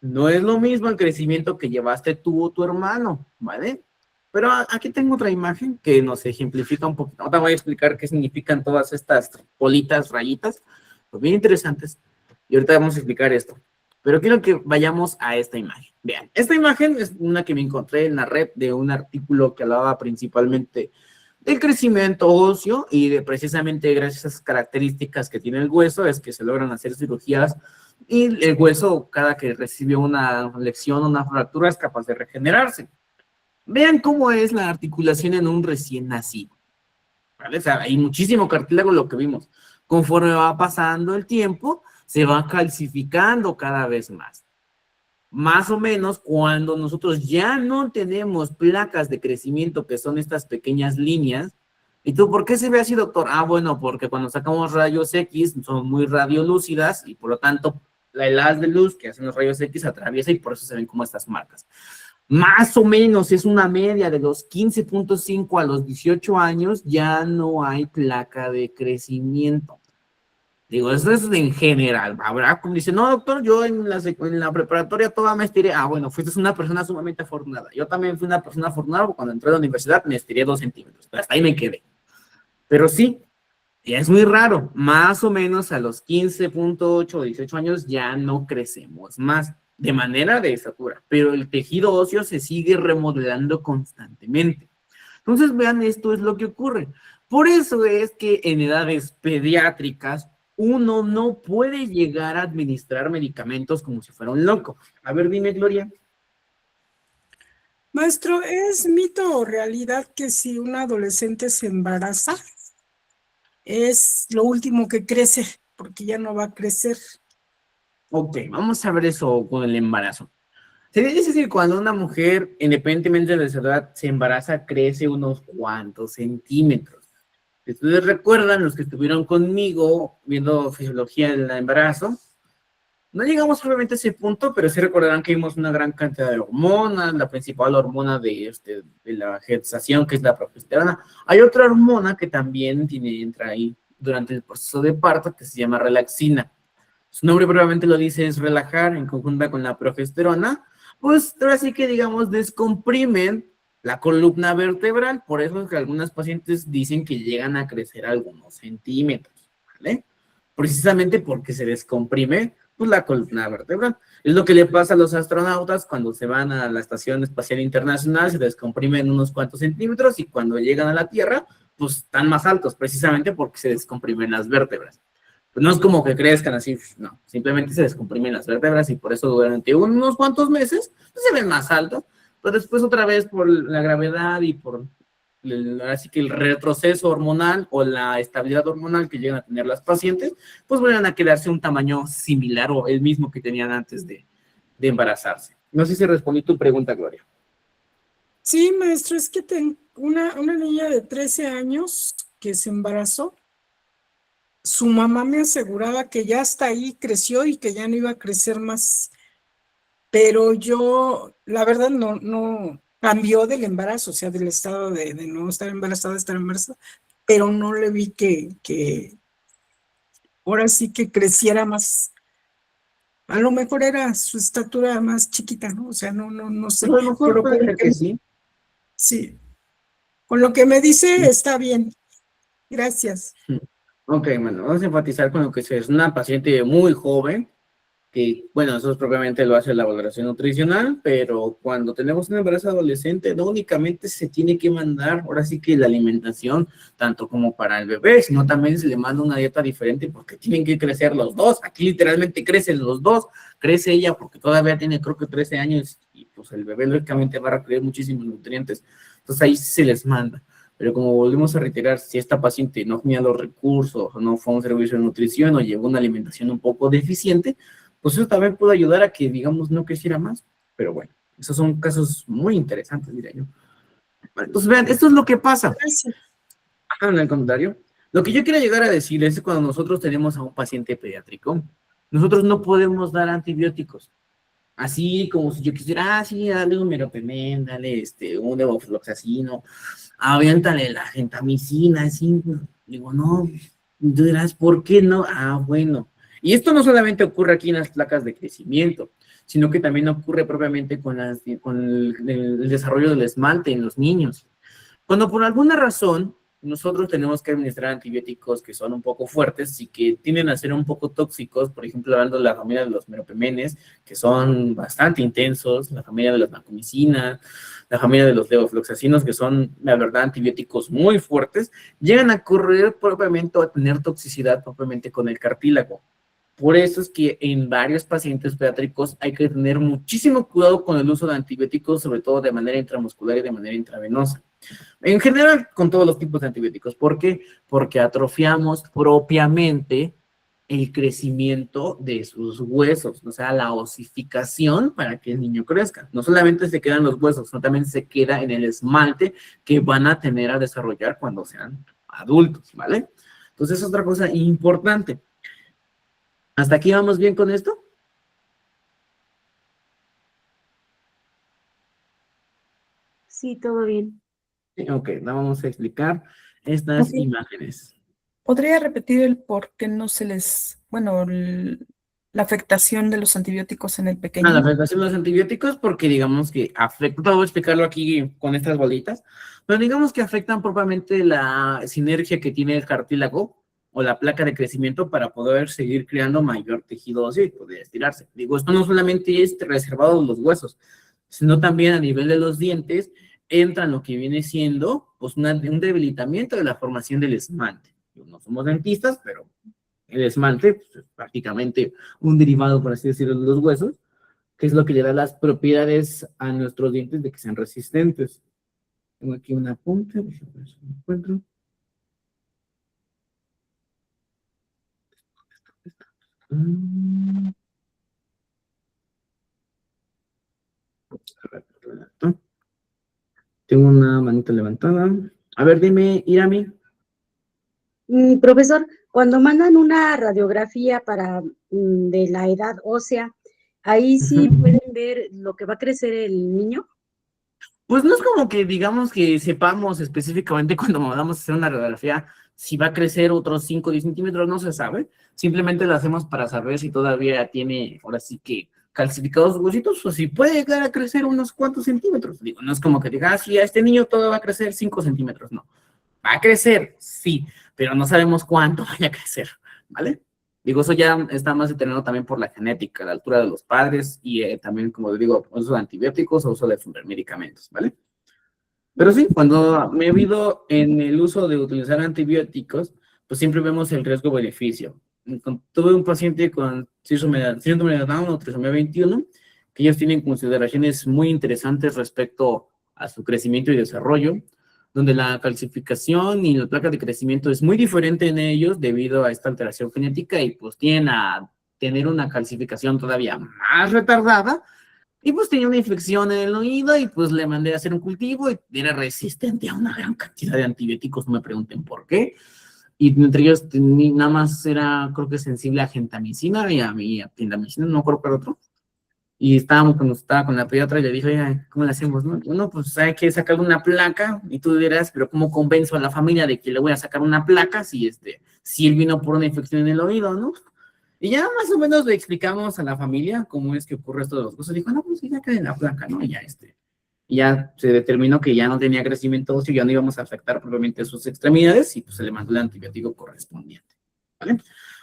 No es lo mismo el crecimiento que llevaste tú o tu hermano, ¿vale? Pero aquí tengo otra imagen que nos ejemplifica un poquito. Ahora voy a explicar qué significan todas estas bolitas, rayitas, pues bien interesantes. Y ahorita vamos a explicar esto. Pero quiero que vayamos a esta imagen. Vean, esta imagen es una que me encontré en la red de un artículo que hablaba principalmente del crecimiento óseo y de precisamente gracias a esas características que tiene el hueso es que se logran hacer cirugías y el hueso cada que recibe una lesión o una fractura es capaz de regenerarse. Vean cómo es la articulación en un recién nacido. ¿Vale? O sea, hay muchísimo cartílago lo que vimos. Conforme va pasando el tiempo, se va calcificando cada vez más. más o menos cuando nosotros ya no tenemos placas de crecimiento, que son estas pequeñas líneas. ¿Y tú por qué se ve así, doctor? Ah, bueno, porque cuando sacamos rayos X son muy radiolúcidas y por lo tanto el haz de luz que hacen los rayos X atraviesa y por eso se ven como estas marcas. Más o menos es una media de los 15.5 a los 18 años, ya no hay placa de crecimiento. Digo, eso es en general. Habrá como dice, no, doctor, yo en la preparatoria toda me estiré. Ah, bueno, fuiste una persona sumamente afortunada. Yo también fui una persona afortunada porque cuando entré a la universidad me estiré 2 centímetros. Hasta ahí me quedé. Pero sí, es muy raro. Más o menos a los 15.8 o 18 años ya no crecemos más de manera de estatura. Pero el tejido óseo se sigue remodelando constantemente. Entonces, vean, esto es lo que ocurre. Por eso es que en edades pediátricas uno no puede llegar a administrar medicamentos como si fuera un loco. A ver, dime, Gloria. Maestro, ¿es mito o realidad que si un adolescente se embaraza, es lo último que crece, porque ya no va a crecer? Ok, vamos a ver eso con el embarazo. Se dice que cuando una mujer, independientemente de su edad, se embaraza, crece unos cuantos centímetros. Si ustedes recuerdan, los que estuvieron conmigo viendo fisiología del embarazo, no llegamos probablemente a ese punto, pero sí recordarán que vimos una gran cantidad de hormonas, la principal hormona de la gestación, que es la progesterona. Hay otra hormona que también entra ahí durante el proceso de parto, que se llama relaxina. Su nombre probablemente lo dice, es relajar en conjunta con la progesterona. Pues ahora sí que, digamos, descomprimen la columna vertebral, por eso es que algunas pacientes dicen que llegan a crecer algunos centímetros, ¿vale? Precisamente porque se descomprime pues, la columna vertebral. Es lo que le pasa a los astronautas cuando se van a la Estación Espacial Internacional, se descomprimen unos cuantos centímetros y cuando llegan a la Tierra, pues están más altos, precisamente porque se descomprimen las vértebras. Pues no es como que crezcan así, no, simplemente se descomprimen las vértebras y por eso durante unos cuantos meses pues, se ven más altos. Pero después otra vez por la gravedad y por así que el retroceso hormonal o la estabilidad hormonal que llegan a tener las pacientes, pues van a quedarse un tamaño similar o el mismo que tenían antes de embarazarse. No sé si respondí tu pregunta, Gloria. Sí, maestro, es que tengo una niña de 13 años que se embarazó. Su mamá me aseguraba que ya hasta ahí creció y que ya no iba a crecer más. Pero yo, la verdad, no cambió del embarazo, o sea, del estado de no estar embarazada, estar embarazada, pero no le vi que ahora sí que creciera más. A lo mejor era su estatura más chiquita, ¿no? O sea, no sé. A lo mejor puede ser que sí. Sí. Con lo que me dice, está bien. Gracias. Ok, bueno, vamos a enfatizar con lo que es una paciente muy joven, que, bueno, eso propiamente lo hace la valoración nutricional, pero cuando tenemos un embarazo adolescente, no únicamente se tiene que mandar, ahora sí que la alimentación, tanto como para el bebé, sino también se le manda una dieta diferente porque tienen que crecer los dos. Aquí literalmente crecen los dos. Crece ella porque todavía tiene, creo que 13 años, y pues el bebé lógicamente va a requerir muchísimos nutrientes. Entonces ahí se les manda. Pero como volvemos a reiterar, si esta paciente no tenía los recursos, o no fue a un servicio de nutrición, o llevó una alimentación un poco deficiente, pues eso también puede ayudar a que, digamos, no creciera más. Pero bueno, esos son casos muy interesantes, diría yo. Entonces, vean, esto es lo que pasa. En el comentario. Lo que yo quiero llegar a decir es que cuando nosotros tenemos a un paciente pediátrico, nosotros no podemos dar antibióticos. Así como si yo quisiera, sí, dale un meropenem, dale un levofloxacino, aviéntale la gentamicina, así. Digo, no, tú dirás, ¿por qué no? Ah, bueno. Y esto no solamente ocurre aquí en las placas de crecimiento, sino que también ocurre propiamente con el desarrollo del esmalte en los niños. Cuando por alguna razón nosotros tenemos que administrar antibióticos que son un poco fuertes y que tienden a ser un poco tóxicos, por ejemplo, hablando de la familia de los meropemenes, que son bastante intensos, la familia de las vancomicinas, la familia de los levofloxacinos, que son, la verdad, antibióticos muy fuertes, llegan a correr propiamente o a tener toxicidad propiamente con el cartílago. Por eso es que en varios pacientes pediátricos hay que tener muchísimo cuidado con el uso de antibióticos, sobre todo de manera intramuscular y de manera intravenosa. En general, con todos los tipos de antibióticos. ¿Por qué? Porque atrofiamos propiamente el crecimiento de sus huesos, o sea, la osificación para que el niño crezca. No solamente se quedan los huesos, sino también se queda en el esmalte que van a tener a desarrollar cuando sean adultos, ¿vale? Entonces, es otra cosa importante. ¿Hasta aquí vamos bien con esto? Sí, todo bien. Sí, ok, vamos a explicar estas Ok. imágenes. ¿Podría repetir el por qué no se les, bueno, la afectación de los antibióticos en el La pequeño? afectación de los antibióticos, porque digamos que afecta, voy a explicarlo aquí con estas bolitas, pero digamos que afectan propiamente la sinergia que tiene el cartílago o la placa de crecimiento para poder seguir creando mayor tejido óseo y poder estirarse. Digo, esto no solamente es reservado a los huesos, sino también a nivel de los dientes entra en lo que viene siendo pues, un debilitamiento de la formación del esmalte. No somos dentistas, pero el esmalte pues, es prácticamente un derivado, por así decirlo, de los huesos, que es lo que le da las propiedades a nuestros dientes de que sean resistentes. Tengo aquí una punta, déjame ver si lo encuentro. Mm, a ver, relato. Tengo una manita levantada. A ver, dime, Irami. Profesor, cuando mandan una radiografía para de la edad ósea, ahí sí Ujú. pueden ver lo que va a crecer el niño. Pues no es como que digamos que sepamos específicamente cuando vamos a hacer una radiografía si va a crecer otros 5 o 10 centímetros, no se sabe. Simplemente lo hacemos para saber si todavía tiene, ahora sí que, calcificados los huesitos o si puede llegar a crecer unos cuantos centímetros. Digo, no es como que diga, sí, a este niño todo va a crecer 5 centímetros, no. Va a crecer, sí, pero no sabemos cuánto vaya a crecer, ¿vale? Digo, eso ya está más determinado también por la genética, la altura de los padres y también, como digo, uso de antibióticos o uso de medicamentos, ¿vale? Pero sí, cuando me he visto en el uso de utilizar antibióticos, pues siempre vemos el riesgo-beneficio. Tuve un paciente con síndrome de Down o trisomía 21, que ellos tienen consideraciones muy interesantes respecto a su crecimiento y desarrollo, donde la calcificación y la placa de crecimiento es muy diferente en ellos debido a esta alteración genética y pues tienen a tener una calcificación todavía más retardada y pues tenía una infección en el oído y pues le mandé a hacer un cultivo y era resistente a una gran cantidad de antibióticos, no me pregunten por qué. Y entre ellos nada más era, creo que sensible a gentamicina y a mi clindamicina, no recuerdo cuál otro. Y estábamos cuando estaba con la pediatra y le dije, oye, ¿cómo le hacemos? No? Bueno, pues hay que sacar una placa y tú dirás, pero ¿cómo convenzo a la familia de que le voy a sacar una placa si él vino por una infección en el oído, ¿no? Y ya más o menos le explicamos a la familia cómo es que ocurre esto de los cosas. Dijo, no, pues ya queda en la placa, ¿no? Y ya se determinó que ya no tenía crecimiento óseo, ya no íbamos a afectar probablemente sus extremidades y pues se le mandó el antibiótico correspondiente, ¿vale?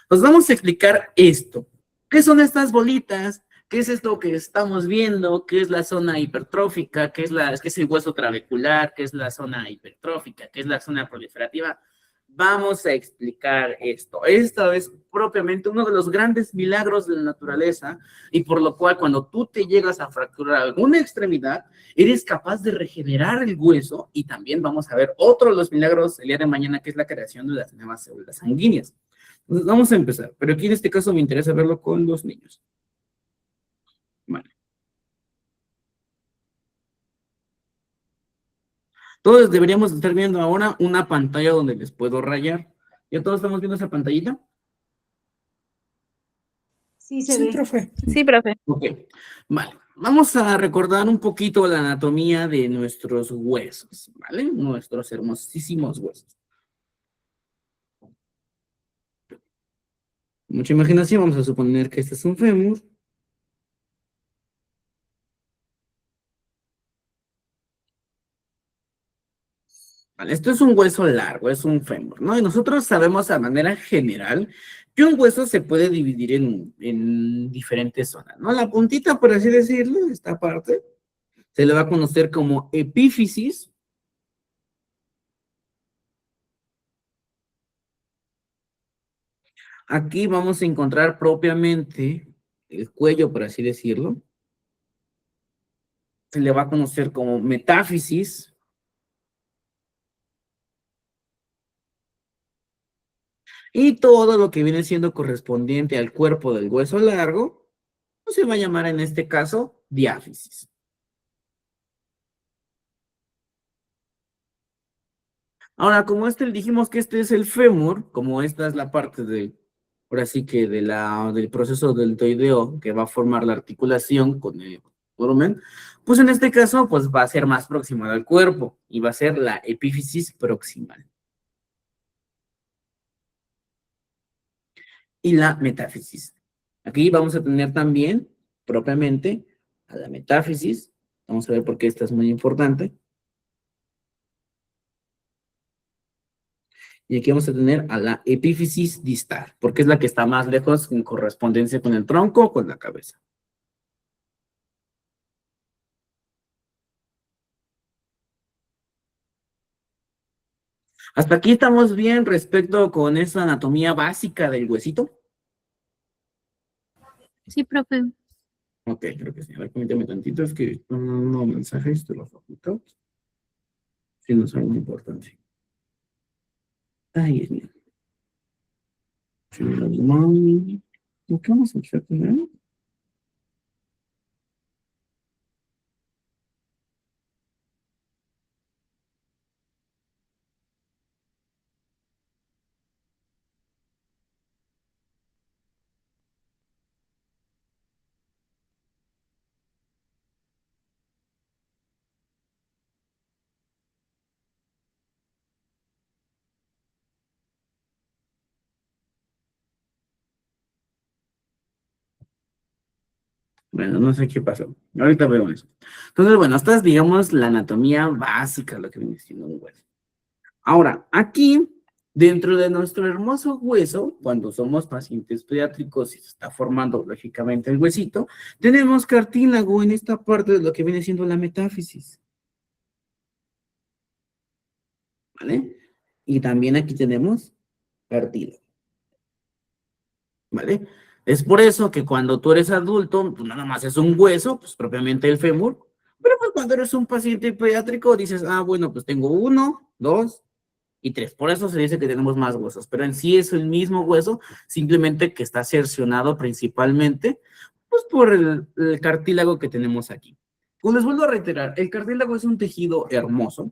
Nos vamos a explicar esto. ¿Qué son estas bolitas? ¿Qué es esto que estamos viendo? ¿Qué es la zona hipertrófica? ¿Qué es el hueso trabecular? ¿Qué es la zona hipertrófica? ¿Qué es la zona proliferativa? Vamos a explicar esto. Esto es propiamente uno de los grandes milagros de la naturaleza y por lo cual cuando tú te llegas a fracturar alguna extremidad, eres capaz de regenerar el hueso y también vamos a ver otro de los milagros el día de mañana que es la creación de las nuevas células sanguíneas. Entonces vamos a empezar, pero aquí en este caso me interesa verlo con los niños. Vale. Todos deberíamos estar viendo ahora una pantalla donde les puedo rayar. ¿Ya todos estamos viendo esa pantallita? Sí se Sí, ve. profe. Sí, profe. Ok, vale. Vamos a recordar un poquito la anatomía de nuestros huesos, ¿vale? Nuestros hermosísimos huesos. Mucha imaginación, vamos a suponer que este es un fémur. Vale, esto es un hueso largo, es un fémur, ¿no? Y nosotros sabemos de manera general que un hueso se puede dividir en diferentes zonas, ¿no? La puntita, por así decirlo, esta parte, se le va a conocer como epífisis. Aquí vamos a encontrar propiamente el cuello, por así decirlo. Se le va a conocer como metáfisis. Y todo lo que viene siendo correspondiente al cuerpo del hueso largo, pues se va a llamar en este caso diáfisis. Ahora, como dijimos que este es el fémur, como esta es la parte ahora sí que del proceso deltoideo que va a formar la articulación con el volumen, pues en este caso, pues va a ser más próxima al cuerpo y va a ser la epífisis proximal. Y la metáfisis. Aquí vamos a tener también, propiamente, a la metáfisis. Vamos a ver por qué esta es muy importante. Y aquí vamos a tener a la epífisis distal, porque es la que está más lejos en correspondencia con el tronco o con la cabeza. ¿Hasta aquí estamos bien respecto con esa anatomía básica del huesito? Sí, profe. Ok, creo que sí. A ver, permítame tantito, es que no mensajes, te los oculto. Sí, no es algo muy importante. Ay, Dios mío. Sí, ¿qué vamos a hacer primero? Bueno, no sé qué pasó. Ahorita veo eso. Entonces, bueno, esta es, digamos, la anatomía básica, lo que viene siendo un hueso. Ahora, aquí, dentro de nuestro hermoso hueso, cuando somos pacientes pediátricos y se está formando, lógicamente, el huesito, tenemos cartílago en esta parte de lo que viene siendo la metáfisis. ¿Vale? Y también aquí tenemos cartílago. ¿Vale? Es por eso que cuando tú eres adulto, pues nada más es un hueso, pues propiamente el fémur, pero pues cuando eres un paciente pediátrico dices, ah, bueno, pues tengo 1, 2 y 3. Por eso se dice que tenemos más huesos, pero en sí es el mismo hueso, simplemente que está cercionado principalmente, pues por el cartílago que tenemos aquí. Pues les vuelvo a reiterar, el cartílago es un tejido hermoso,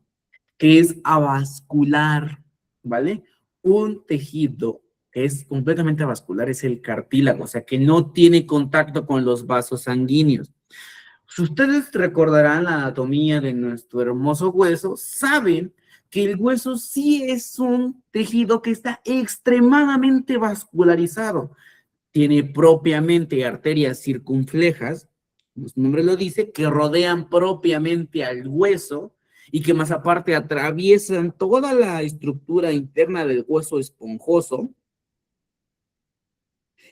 que es avascular, ¿vale? Un tejido que es completamente avascular es el cartílago, o sea, que no tiene contacto con los vasos sanguíneos. Si ustedes recordarán la anatomía de nuestro hermoso hueso, saben que el hueso sí es un tejido que está extremadamente vascularizado. Tiene propiamente arterias circunflejas, su nombre lo dice, que rodean propiamente al hueso y que más aparte atraviesan toda la estructura interna del hueso esponjoso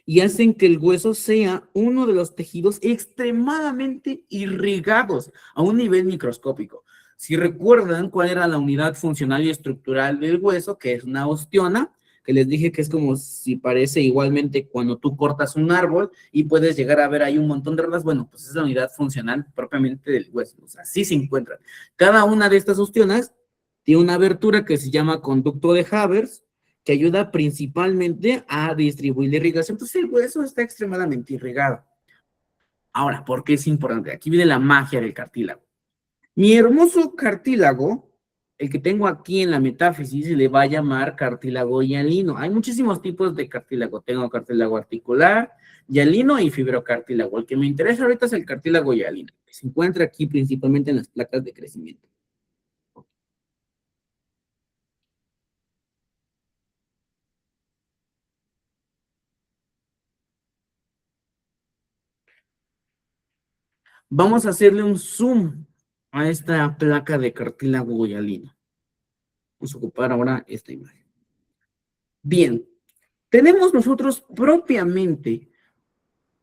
y hacen que el hueso sea uno de los tejidos extremadamente irrigados a un nivel microscópico. Si recuerdan cuál era la unidad funcional y estructural del hueso, que es una osteona, que les dije que es como si parece igualmente cuando tú cortas un árbol y puedes llegar a ver ahí un montón de ramas, bueno, pues es la unidad funcional propiamente del hueso, o sea, así se encuentran. Cada una de estas osteonas tiene una abertura que se llama conducto de Havers, que ayuda principalmente a distribuir la irrigación. Entonces el hueso está extremadamente irrigado. Ahora, ¿por qué es importante? Aquí viene la magia del cartílago. Mi hermoso cartílago, el que tengo aquí en la metáfisis, se le va a llamar cartílago hialino. Hay muchísimos tipos de cartílago. Tengo cartílago articular, hialino y fibrocartílago. El que me interesa ahorita es el cartílago hialino, que se encuentra aquí principalmente en las placas de crecimiento. Vamos a hacerle un zoom a esta placa de cartílago hialino. Vamos a ocupar ahora esta imagen. Bien, tenemos nosotros propiamente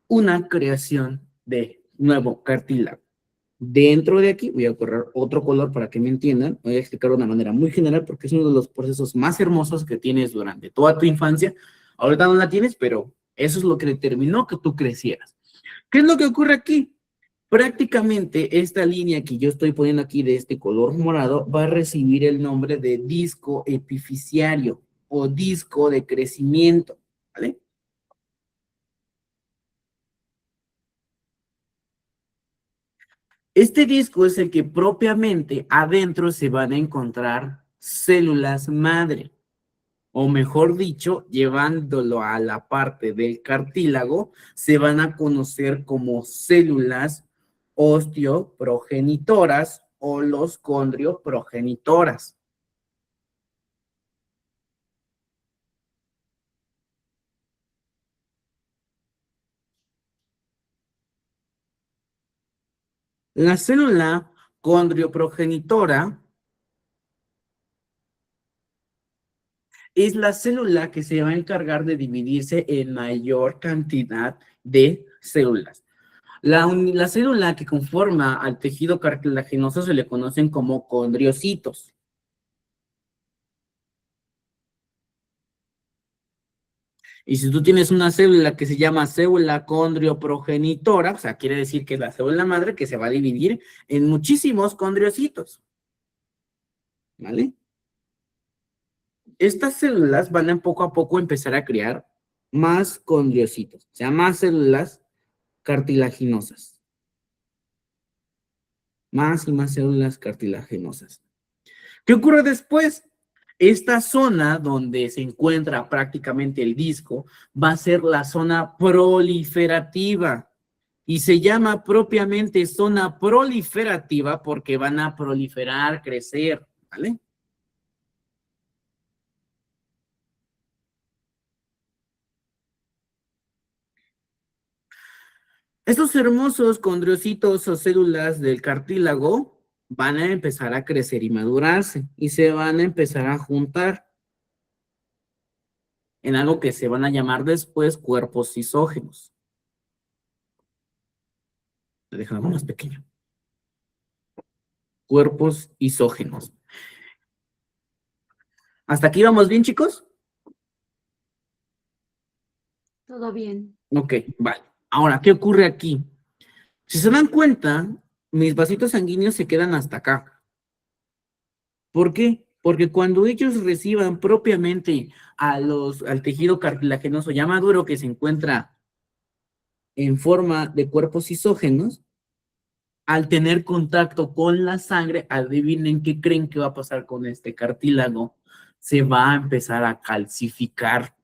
una creación de nuevo cartílago. Dentro de aquí, voy a correr otro color para que me entiendan. Voy a explicar de una manera muy general porque es uno de los procesos más hermosos que tienes durante toda tu infancia. Ahorita no la tienes, pero eso es lo que determinó que tú crecieras. ¿Qué es lo que ocurre aquí? Prácticamente esta línea que yo estoy poniendo aquí de este color morado va a recibir el nombre de disco epifisiario. o disco de crecimiento, ¿vale? Este disco es el que propiamente adentro se van a encontrar células madre, o mejor dicho, llevándolo a la parte del cartílago, se van a conocer como células osteoprogenitoras o los condrioprogenitoras. La célula condrioprogenitora es la célula que se va a encargar de dividirse en mayor cantidad de células. La célula que conforma al tejido cartilaginoso se le conocen como condriocitos. Y si tú tienes una célula que se llama célula condrioprogenitora, o sea, quiere decir que es la célula madre que se va a dividir en muchísimos condriocitos. ¿Vale? Estas células van a poco empezar a crear más condriocitos, o sea, más células cartilaginosas. Más y más células cartilaginosas. ¿Qué ocurre después? Esta zona donde se encuentra prácticamente el disco va a ser la zona proliferativa y se llama propiamente zona proliferativa porque van a proliferar, crecer, ¿vale? Estos hermosos condriocitos o células del cartílago van a empezar a crecer y madurarse y se van a empezar a juntar en algo que se van a llamar después cuerpos isógenos. Le dejamos más pequeño. Cuerpos isógenos. ¿Hasta aquí vamos bien, chicos? Todo bien. Ok, vale. Ahora, ¿qué ocurre aquí? Si se dan cuenta, mis vasitos sanguíneos se quedan hasta acá. ¿Por qué? Porque cuando ellos reciban propiamente al tejido cartilaginoso ya maduro que se encuentra en forma de cuerpos isógenos, al tener contacto con la sangre, adivinen qué creen que va a pasar con este cartílago. Se va a empezar a calcificar.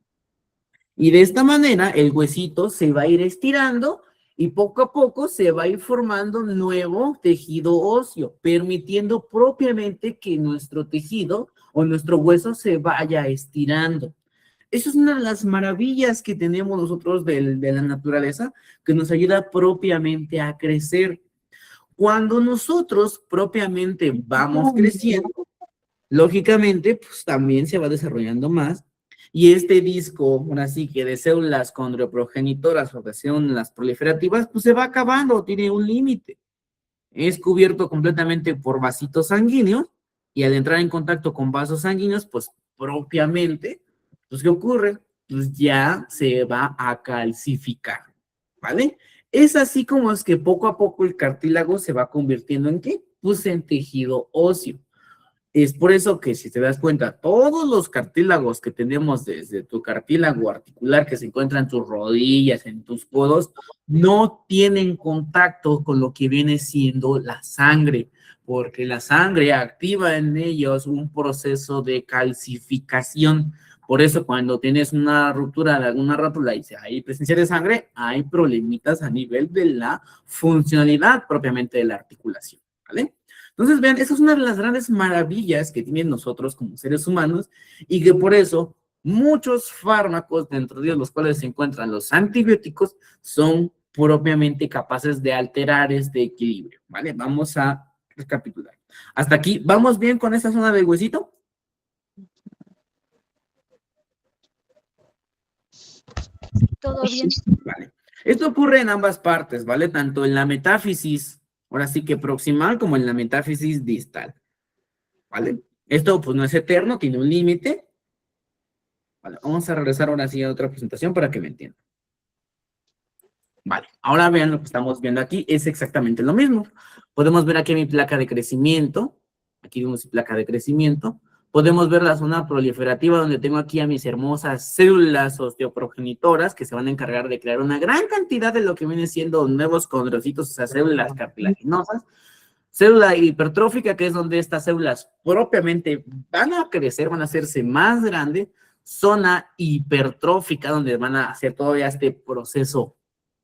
Y de esta manera el huesito se va a ir estirando y poco a poco se va a ir formando nuevo tejido óseo, permitiendo propiamente que nuestro tejido o nuestro hueso se vaya estirando. Eso es una de las maravillas que tenemos nosotros de la naturaleza, que nos ayuda propiamente a crecer. Cuando nosotros propiamente vamos creciendo, lógicamente, pues también se va desarrollando más. Y este disco, ahora sí que de células condrioprogenitoras o de células proliferativas, pues se va acabando, tiene un límite. Es cubierto completamente por vasitos sanguíneos y al entrar en contacto con vasos sanguíneos, pues propiamente, pues ¿qué ocurre? Pues ya se va a calcificar, ¿vale? Es así como es que poco a poco el cartílago se va convirtiendo ¿en qué? Pues en tejido óseo. Es por eso que si te das cuenta, todos los cartílagos que tenemos desde tu cartílago articular que se encuentra en tus rodillas, en tus codos, no tienen contacto con lo que viene siendo la sangre, porque la sangre activa en ellos un proceso de calcificación. Por eso cuando tienes una ruptura de alguna rótula y hay presencia de sangre, hay problemitas a nivel de la funcionalidad propiamente de la articulación, ¿vale? Entonces, vean, esa es una de las grandes maravillas que tienen nosotros como seres humanos y que por eso muchos fármacos, dentro de los cuales se encuentran los antibióticos, son propiamente capaces de alterar este equilibrio, ¿vale? Vamos a recapitular. Hasta aquí, ¿vamos bien con esta zona del huesito? Todo bien. Vale. Esto ocurre en ambas partes, ¿vale? Tanto en la metáfisis, ahora sí que proximal, como en la metáfisis distal, ¿vale? Esto pues no es eterno, tiene un límite. Vale, vamos a regresar ahora sí a otra presentación para que me entiendan. Vale, ahora vean lo que estamos viendo aquí, es exactamente lo mismo. Podemos ver aquí mi placa de crecimiento, aquí vemos mi placa de crecimiento. Podemos ver la zona proliferativa donde tengo aquí a mis hermosas células osteoprogenitoras que se van a encargar de crear una gran cantidad de lo que viene siendo nuevos condrocitos, o sea, células cartilaginosas. Célula hipertrófica, que es donde estas células propiamente van a crecer, van a hacerse más grandes. Zona hipertrófica, donde van a hacer todavía este proceso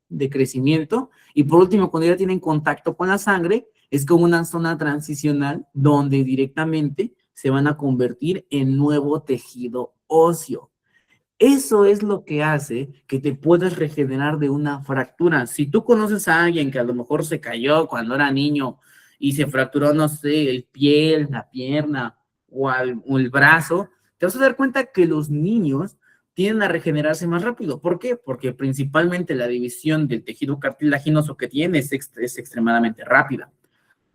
de crecimiento. Y por último, cuando ya tienen contacto con la sangre, es como una zona transicional donde directamente se van a convertir en nuevo tejido óseo. Eso es lo que hace que te puedas regenerar de una fractura. Si tú conoces a alguien que a lo mejor se cayó cuando era niño y se fracturó, no sé, el pie, la pierna o el brazo, te vas a dar cuenta que los niños tienden a regenerarse más rápido. ¿Por qué? Porque principalmente la división del tejido cartilaginoso que tiene es extremadamente rápida.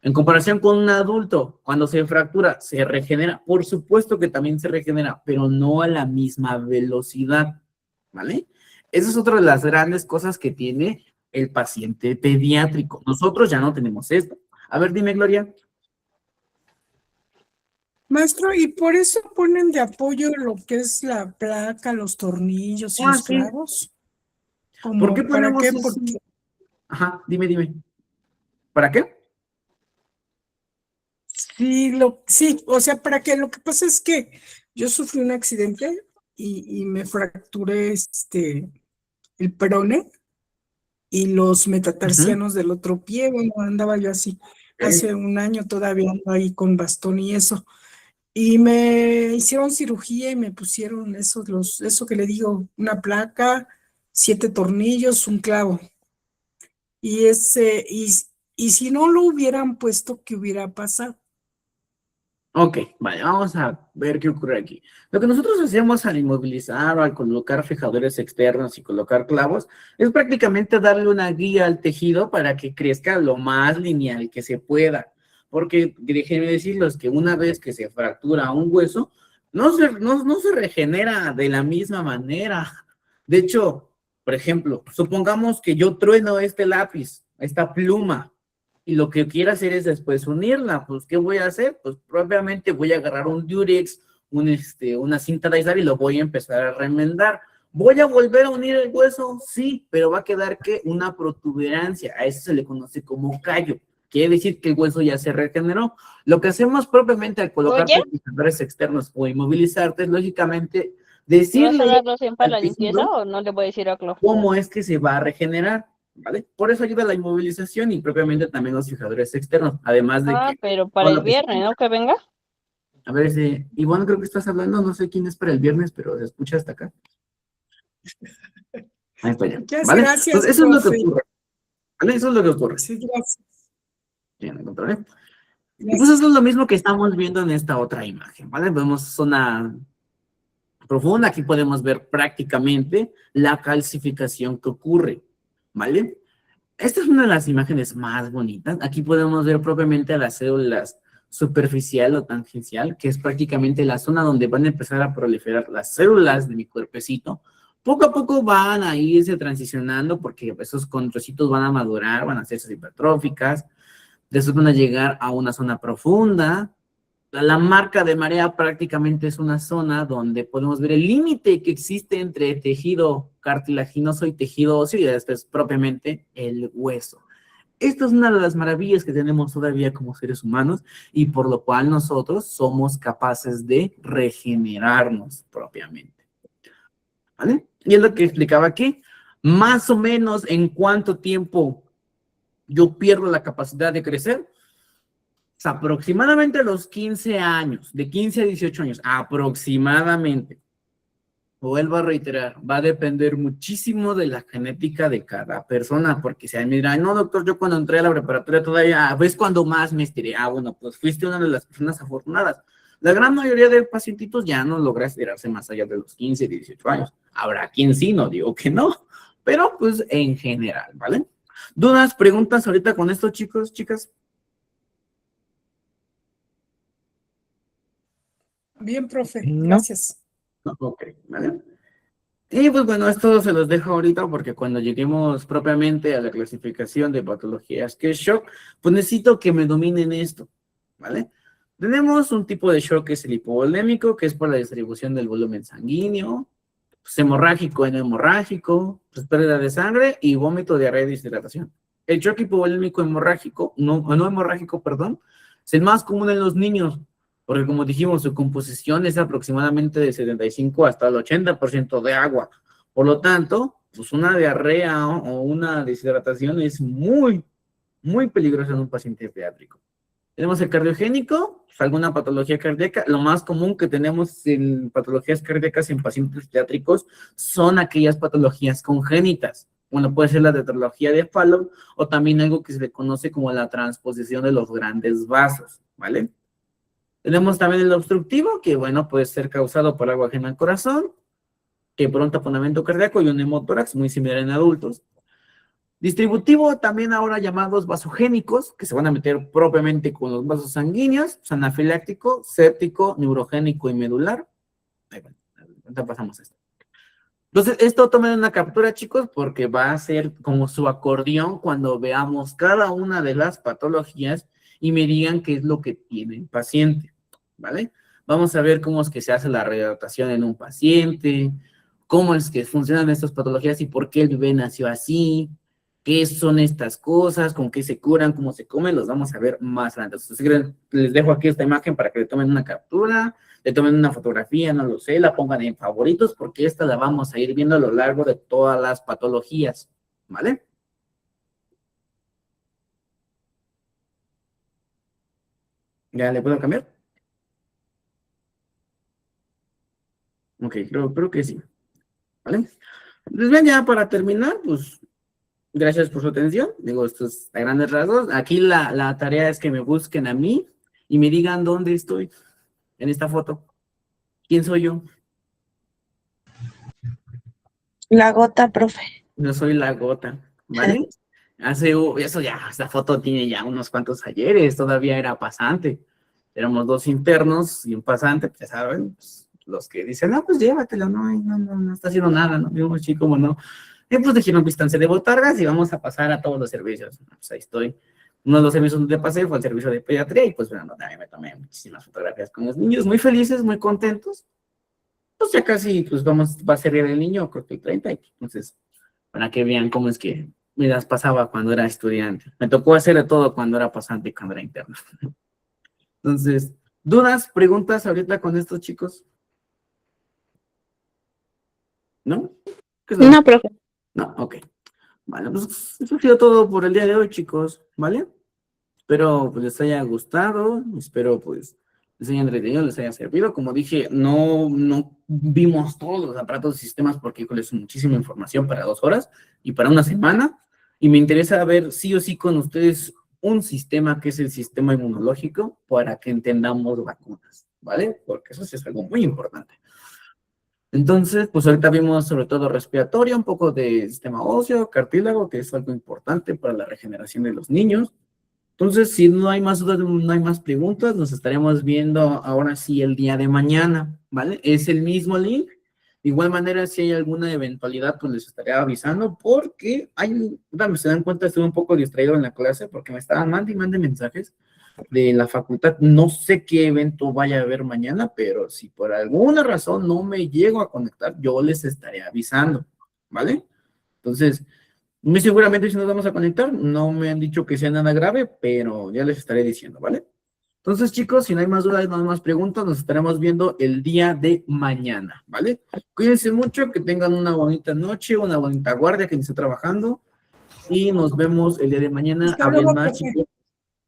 En comparación con un adulto, cuando se fractura, se regenera. Por supuesto que también se regenera, pero no a la misma velocidad, ¿vale? Esa es otra de las grandes cosas que tiene el paciente pediátrico. Nosotros ya no tenemos esto. A ver, dime, Gloria. Maestro, y por eso ponen de apoyo lo que es la placa, los tornillos y los Sí. clavos. ¿Por qué ¿Para ponemos qué? eso? Porque Ajá, dime. ¿Para qué? sí, o sea, ¿para qué? Lo que pasa es que yo sufrí un accidente y me fracturé el peroné y los metatarsianos del otro pie. Bueno, andaba yo así. Hace un año todavía ando ahí con bastón y eso. Y me hicieron cirugía y me pusieron eso que le digo, una placa, 7 tornillos, un clavo. Y si no lo hubieran puesto, ¿qué hubiera pasado? Ok, vale, vamos a ver qué ocurre aquí. Lo que nosotros hacemos al inmovilizar o al colocar fijadores externos y colocar clavos es prácticamente darle una guía al tejido para que crezca lo más lineal que se pueda. Porque déjenme decirles que una vez que se fractura un hueso, no se regenera de la misma manera. De hecho, por ejemplo, supongamos que yo trueno este lápiz, esta pluma, y lo que quiero hacer es después unirla. Pues, ¿qué voy a hacer? Pues, probablemente voy a agarrar un Durex, una cinta de aislar y lo voy a empezar a remendar. ¿Voy a volver a unir el hueso? Sí, pero va a quedar, ¿qué? Una protuberancia. A eso se le conoce como callo. Quiere decir que el hueso ya se regeneró. Lo que hacemos propiamente al colocarte fijadores externos o inmovilizarte es, lógicamente, decirle ¿Vas a darlo siempre al para la limpieza tejido o no le voy a decir a Clo? cómo es que se va a regenerar, ¿vale? Por eso ayuda la inmovilización y propiamente también los fijadores externos, además de que... pero para el viernes, ¿no? Que venga. A ver, Ivonne, creo que estás hablando, no sé quién es para el viernes, pero se escucha hasta acá. Ahí está ya, ¿vale? Gracias, Entonces, eso es lo que profe. ocurre, ¿vale? Eso es lo que ocurre. Sí, gracias. Bien, encontraré. Y pues eso es lo mismo que estamos viendo en esta otra imagen, ¿vale? Vemos zona profunda, aquí podemos ver prácticamente la calcificación que ocurre, ¿vale? Esta es una de las imágenes más bonitas. Aquí podemos ver propiamente las células superficial o tangencial, que es prácticamente la zona donde van a empezar a proliferar las células de mi cuerpecito. Poco a poco van a irse transicionando porque esos condrocitos van a madurar, van a hacerse hipertróficas. Después van a llegar a una zona profunda. La marca de marea prácticamente es una zona donde podemos ver el límite que existe entre tejido cartilaginoso y tejido óseo y después propiamente el hueso. Esta es una de las maravillas que tenemos todavía como seres humanos y por lo cual nosotros somos capaces de regenerarnos propiamente. ¿Vale? Y es lo que explicaba aquí. Más o menos en cuánto tiempo yo pierdo la capacidad de crecer. Aproximadamente a los 15 años, de 15 a 18 años, aproximadamente. Vuelvo a reiterar, va a depender muchísimo de la genética de cada persona, porque si me dirán, no, doctor, yo cuando entré a la preparatoria todavía, ¿ves cuando más me estiré? Bueno, pues fuiste una de las personas afortunadas. La gran mayoría de pacientitos ya no logra estirarse más allá de los 15, 18 años. Habrá quien sí, no digo que no, pero pues en general, ¿vale? ¿Dudas, preguntas ahorita con esto, chicos, chicas? Bien, profe, No. gracias. Ok, ¿vale? Y pues bueno, esto se los dejo ahorita porque cuando lleguemos propiamente a la clasificación de patologías que es shock, pues necesito que me dominen esto, ¿vale? Tenemos un tipo de shock que es el hipovolémico, que es por la distribución del volumen sanguíneo, pues, hemorrágico, no hemorrágico, pues, pérdida de sangre y vómito, diarrea y deshidratación. El shock hipovolémico hemorrágico, no hemorrágico, perdón, es el más común en los niños, porque como dijimos, su composición es aproximadamente de 75 hasta el 80% de agua. Por lo tanto, pues una diarrea o una deshidratación es muy, muy peligrosa en un paciente pediátrico. Tenemos el cardiogénico, pues alguna patología cardíaca. Lo más común que tenemos en patologías cardíacas en pacientes pediátricos son aquellas patologías congénitas. Bueno, puede ser la tetralogía de Fallot o también algo que se le conoce como la transposición de los grandes vasos, ¿vale? Tenemos también el obstructivo, que bueno, puede ser causado por agua ajena al corazón, que por un taponamiento cardíaco y un hemotórax, muy similar en adultos. Distributivo, también ahora llamados vasogénicos, que se van a meter propiamente con los vasos sanguíneos, anafiláctico, séptico, neurogénico y medular. Ahí va, ahorita pasamos esto. Entonces, esto tomen una captura, chicos, porque va a ser como su acordeón cuando veamos cada una de las patologías y me digan qué es lo que tiene el paciente, ¿vale? Vamos a ver cómo es que se hace la rehidratación en un paciente, cómo es que funcionan estas patologías y por qué el bebé nació así, qué son estas cosas, con qué se curan, cómo se comen, los vamos a ver más adelante. Entonces, les dejo aquí esta imagen para que le tomen una captura, le tomen una fotografía, no lo sé, la pongan en favoritos, porque esta la vamos a ir viendo a lo largo de todas las patologías, ¿vale? ¿Ya le puedo cambiar? Ok, creo que sí, ¿vale? Entonces, bien, ya para terminar, pues, gracias por su atención. Digo, esto es a grandes rasgos. Aquí la tarea es que me busquen a mí y me digan dónde estoy en esta foto. ¿Quién soy yo? La gota, profe. Yo soy la gota, ¿vale? Eso ya, esta foto tiene ya unos cuantos ayeres, todavía era pasante. Éramos 2 internos y un pasante, pues ya saben, pues, los que dicen, no, pues llévatelo, no está haciendo nada, ¿no? Digo, sí, como no. Y pues dijeron, distancia de botargas y vamos a pasar a todos los servicios. Pues ahí estoy. Uno de los servicios donde pasé fue el servicio de pediatría y pues bueno, también me tomé muchísimas fotografías con los niños, muy felices, muy contentos. Pues ya casi, pues va a ser el niño, creo que el 30, y entonces, para que vean cómo es que me las pasaba cuando era estudiante. Me tocó hacer de todo cuando era pasante y cuando era interno. Entonces, ¿dudas, preguntas ahorita con estos chicos? ¿No? No, profe. No, ok. Vale, pues eso ha sido todo por el día de hoy, chicos, ¿vale? Espero pues les haya gustado, espero pues les haya entretenido, les haya servido. Como dije, no vimos todos los aparatos y sistemas porque híjole, es muchísima información para 2 horas y para una semana. Y me interesa ver sí o sí con ustedes un sistema que es el sistema inmunológico para que entendamos vacunas, ¿vale? Porque eso sí es algo muy importante. Entonces, pues ahorita vimos sobre todo respiratorio, un poco de sistema óseo, cartílago, que es algo importante para la regeneración de los niños. Entonces, si no hay más dudas, no hay más preguntas, nos estaremos viendo ahora sí el día de mañana, ¿vale? Es el mismo link. De igual manera, si hay alguna eventualidad, pues les estaré avisando porque se dan cuenta, estuve un poco distraído en la clase porque me estaban mandando mensajes de la facultad. No sé qué evento vaya a haber mañana, pero si por alguna razón no me llego a conectar, yo les estaré avisando, ¿vale? Entonces, muy seguramente si nos vamos a conectar, no me han dicho que sea nada grave, pero ya les estaré diciendo, ¿vale? Entonces, chicos, si no hay más dudas, no hay más preguntas, nos estaremos viendo el día de mañana, ¿vale? Cuídense mucho, que tengan una bonita noche, una bonita guardia, que esté trabajando, y nos vemos el día de mañana. Hablen más, chicos.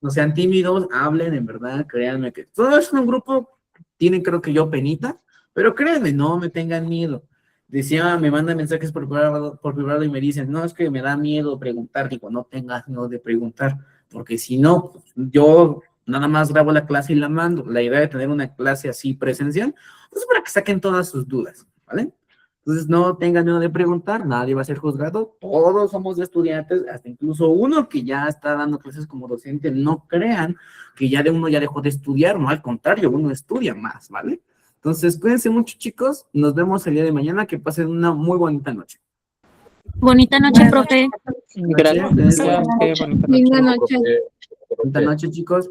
No sean tímidos, hablen, en verdad, créanme que todo es un grupo, tienen creo que yo penita, pero créanme, no me tengan miedo. Decía, me mandan mensajes por privado y me dicen, no, es que me da miedo preguntar. Digo, no tengas miedo de preguntar, porque si no, pues, yo nada más grabo la clase y la mando. La idea de tener una clase así presencial, pues para que saquen todas sus dudas, ¿vale? Entonces, no tengan miedo de preguntar, nadie va a ser juzgado, todos somos estudiantes, hasta incluso uno que ya está dando clases como docente, no crean que ya uno ya dejó de estudiar, no, al contrario, uno estudia más, ¿vale? Entonces, cuídense mucho, chicos, nos vemos el día de mañana, que pasen una muy bonita noche. Bonita noche, profe. Gracias. Linda noche. Bonita noche, chicos.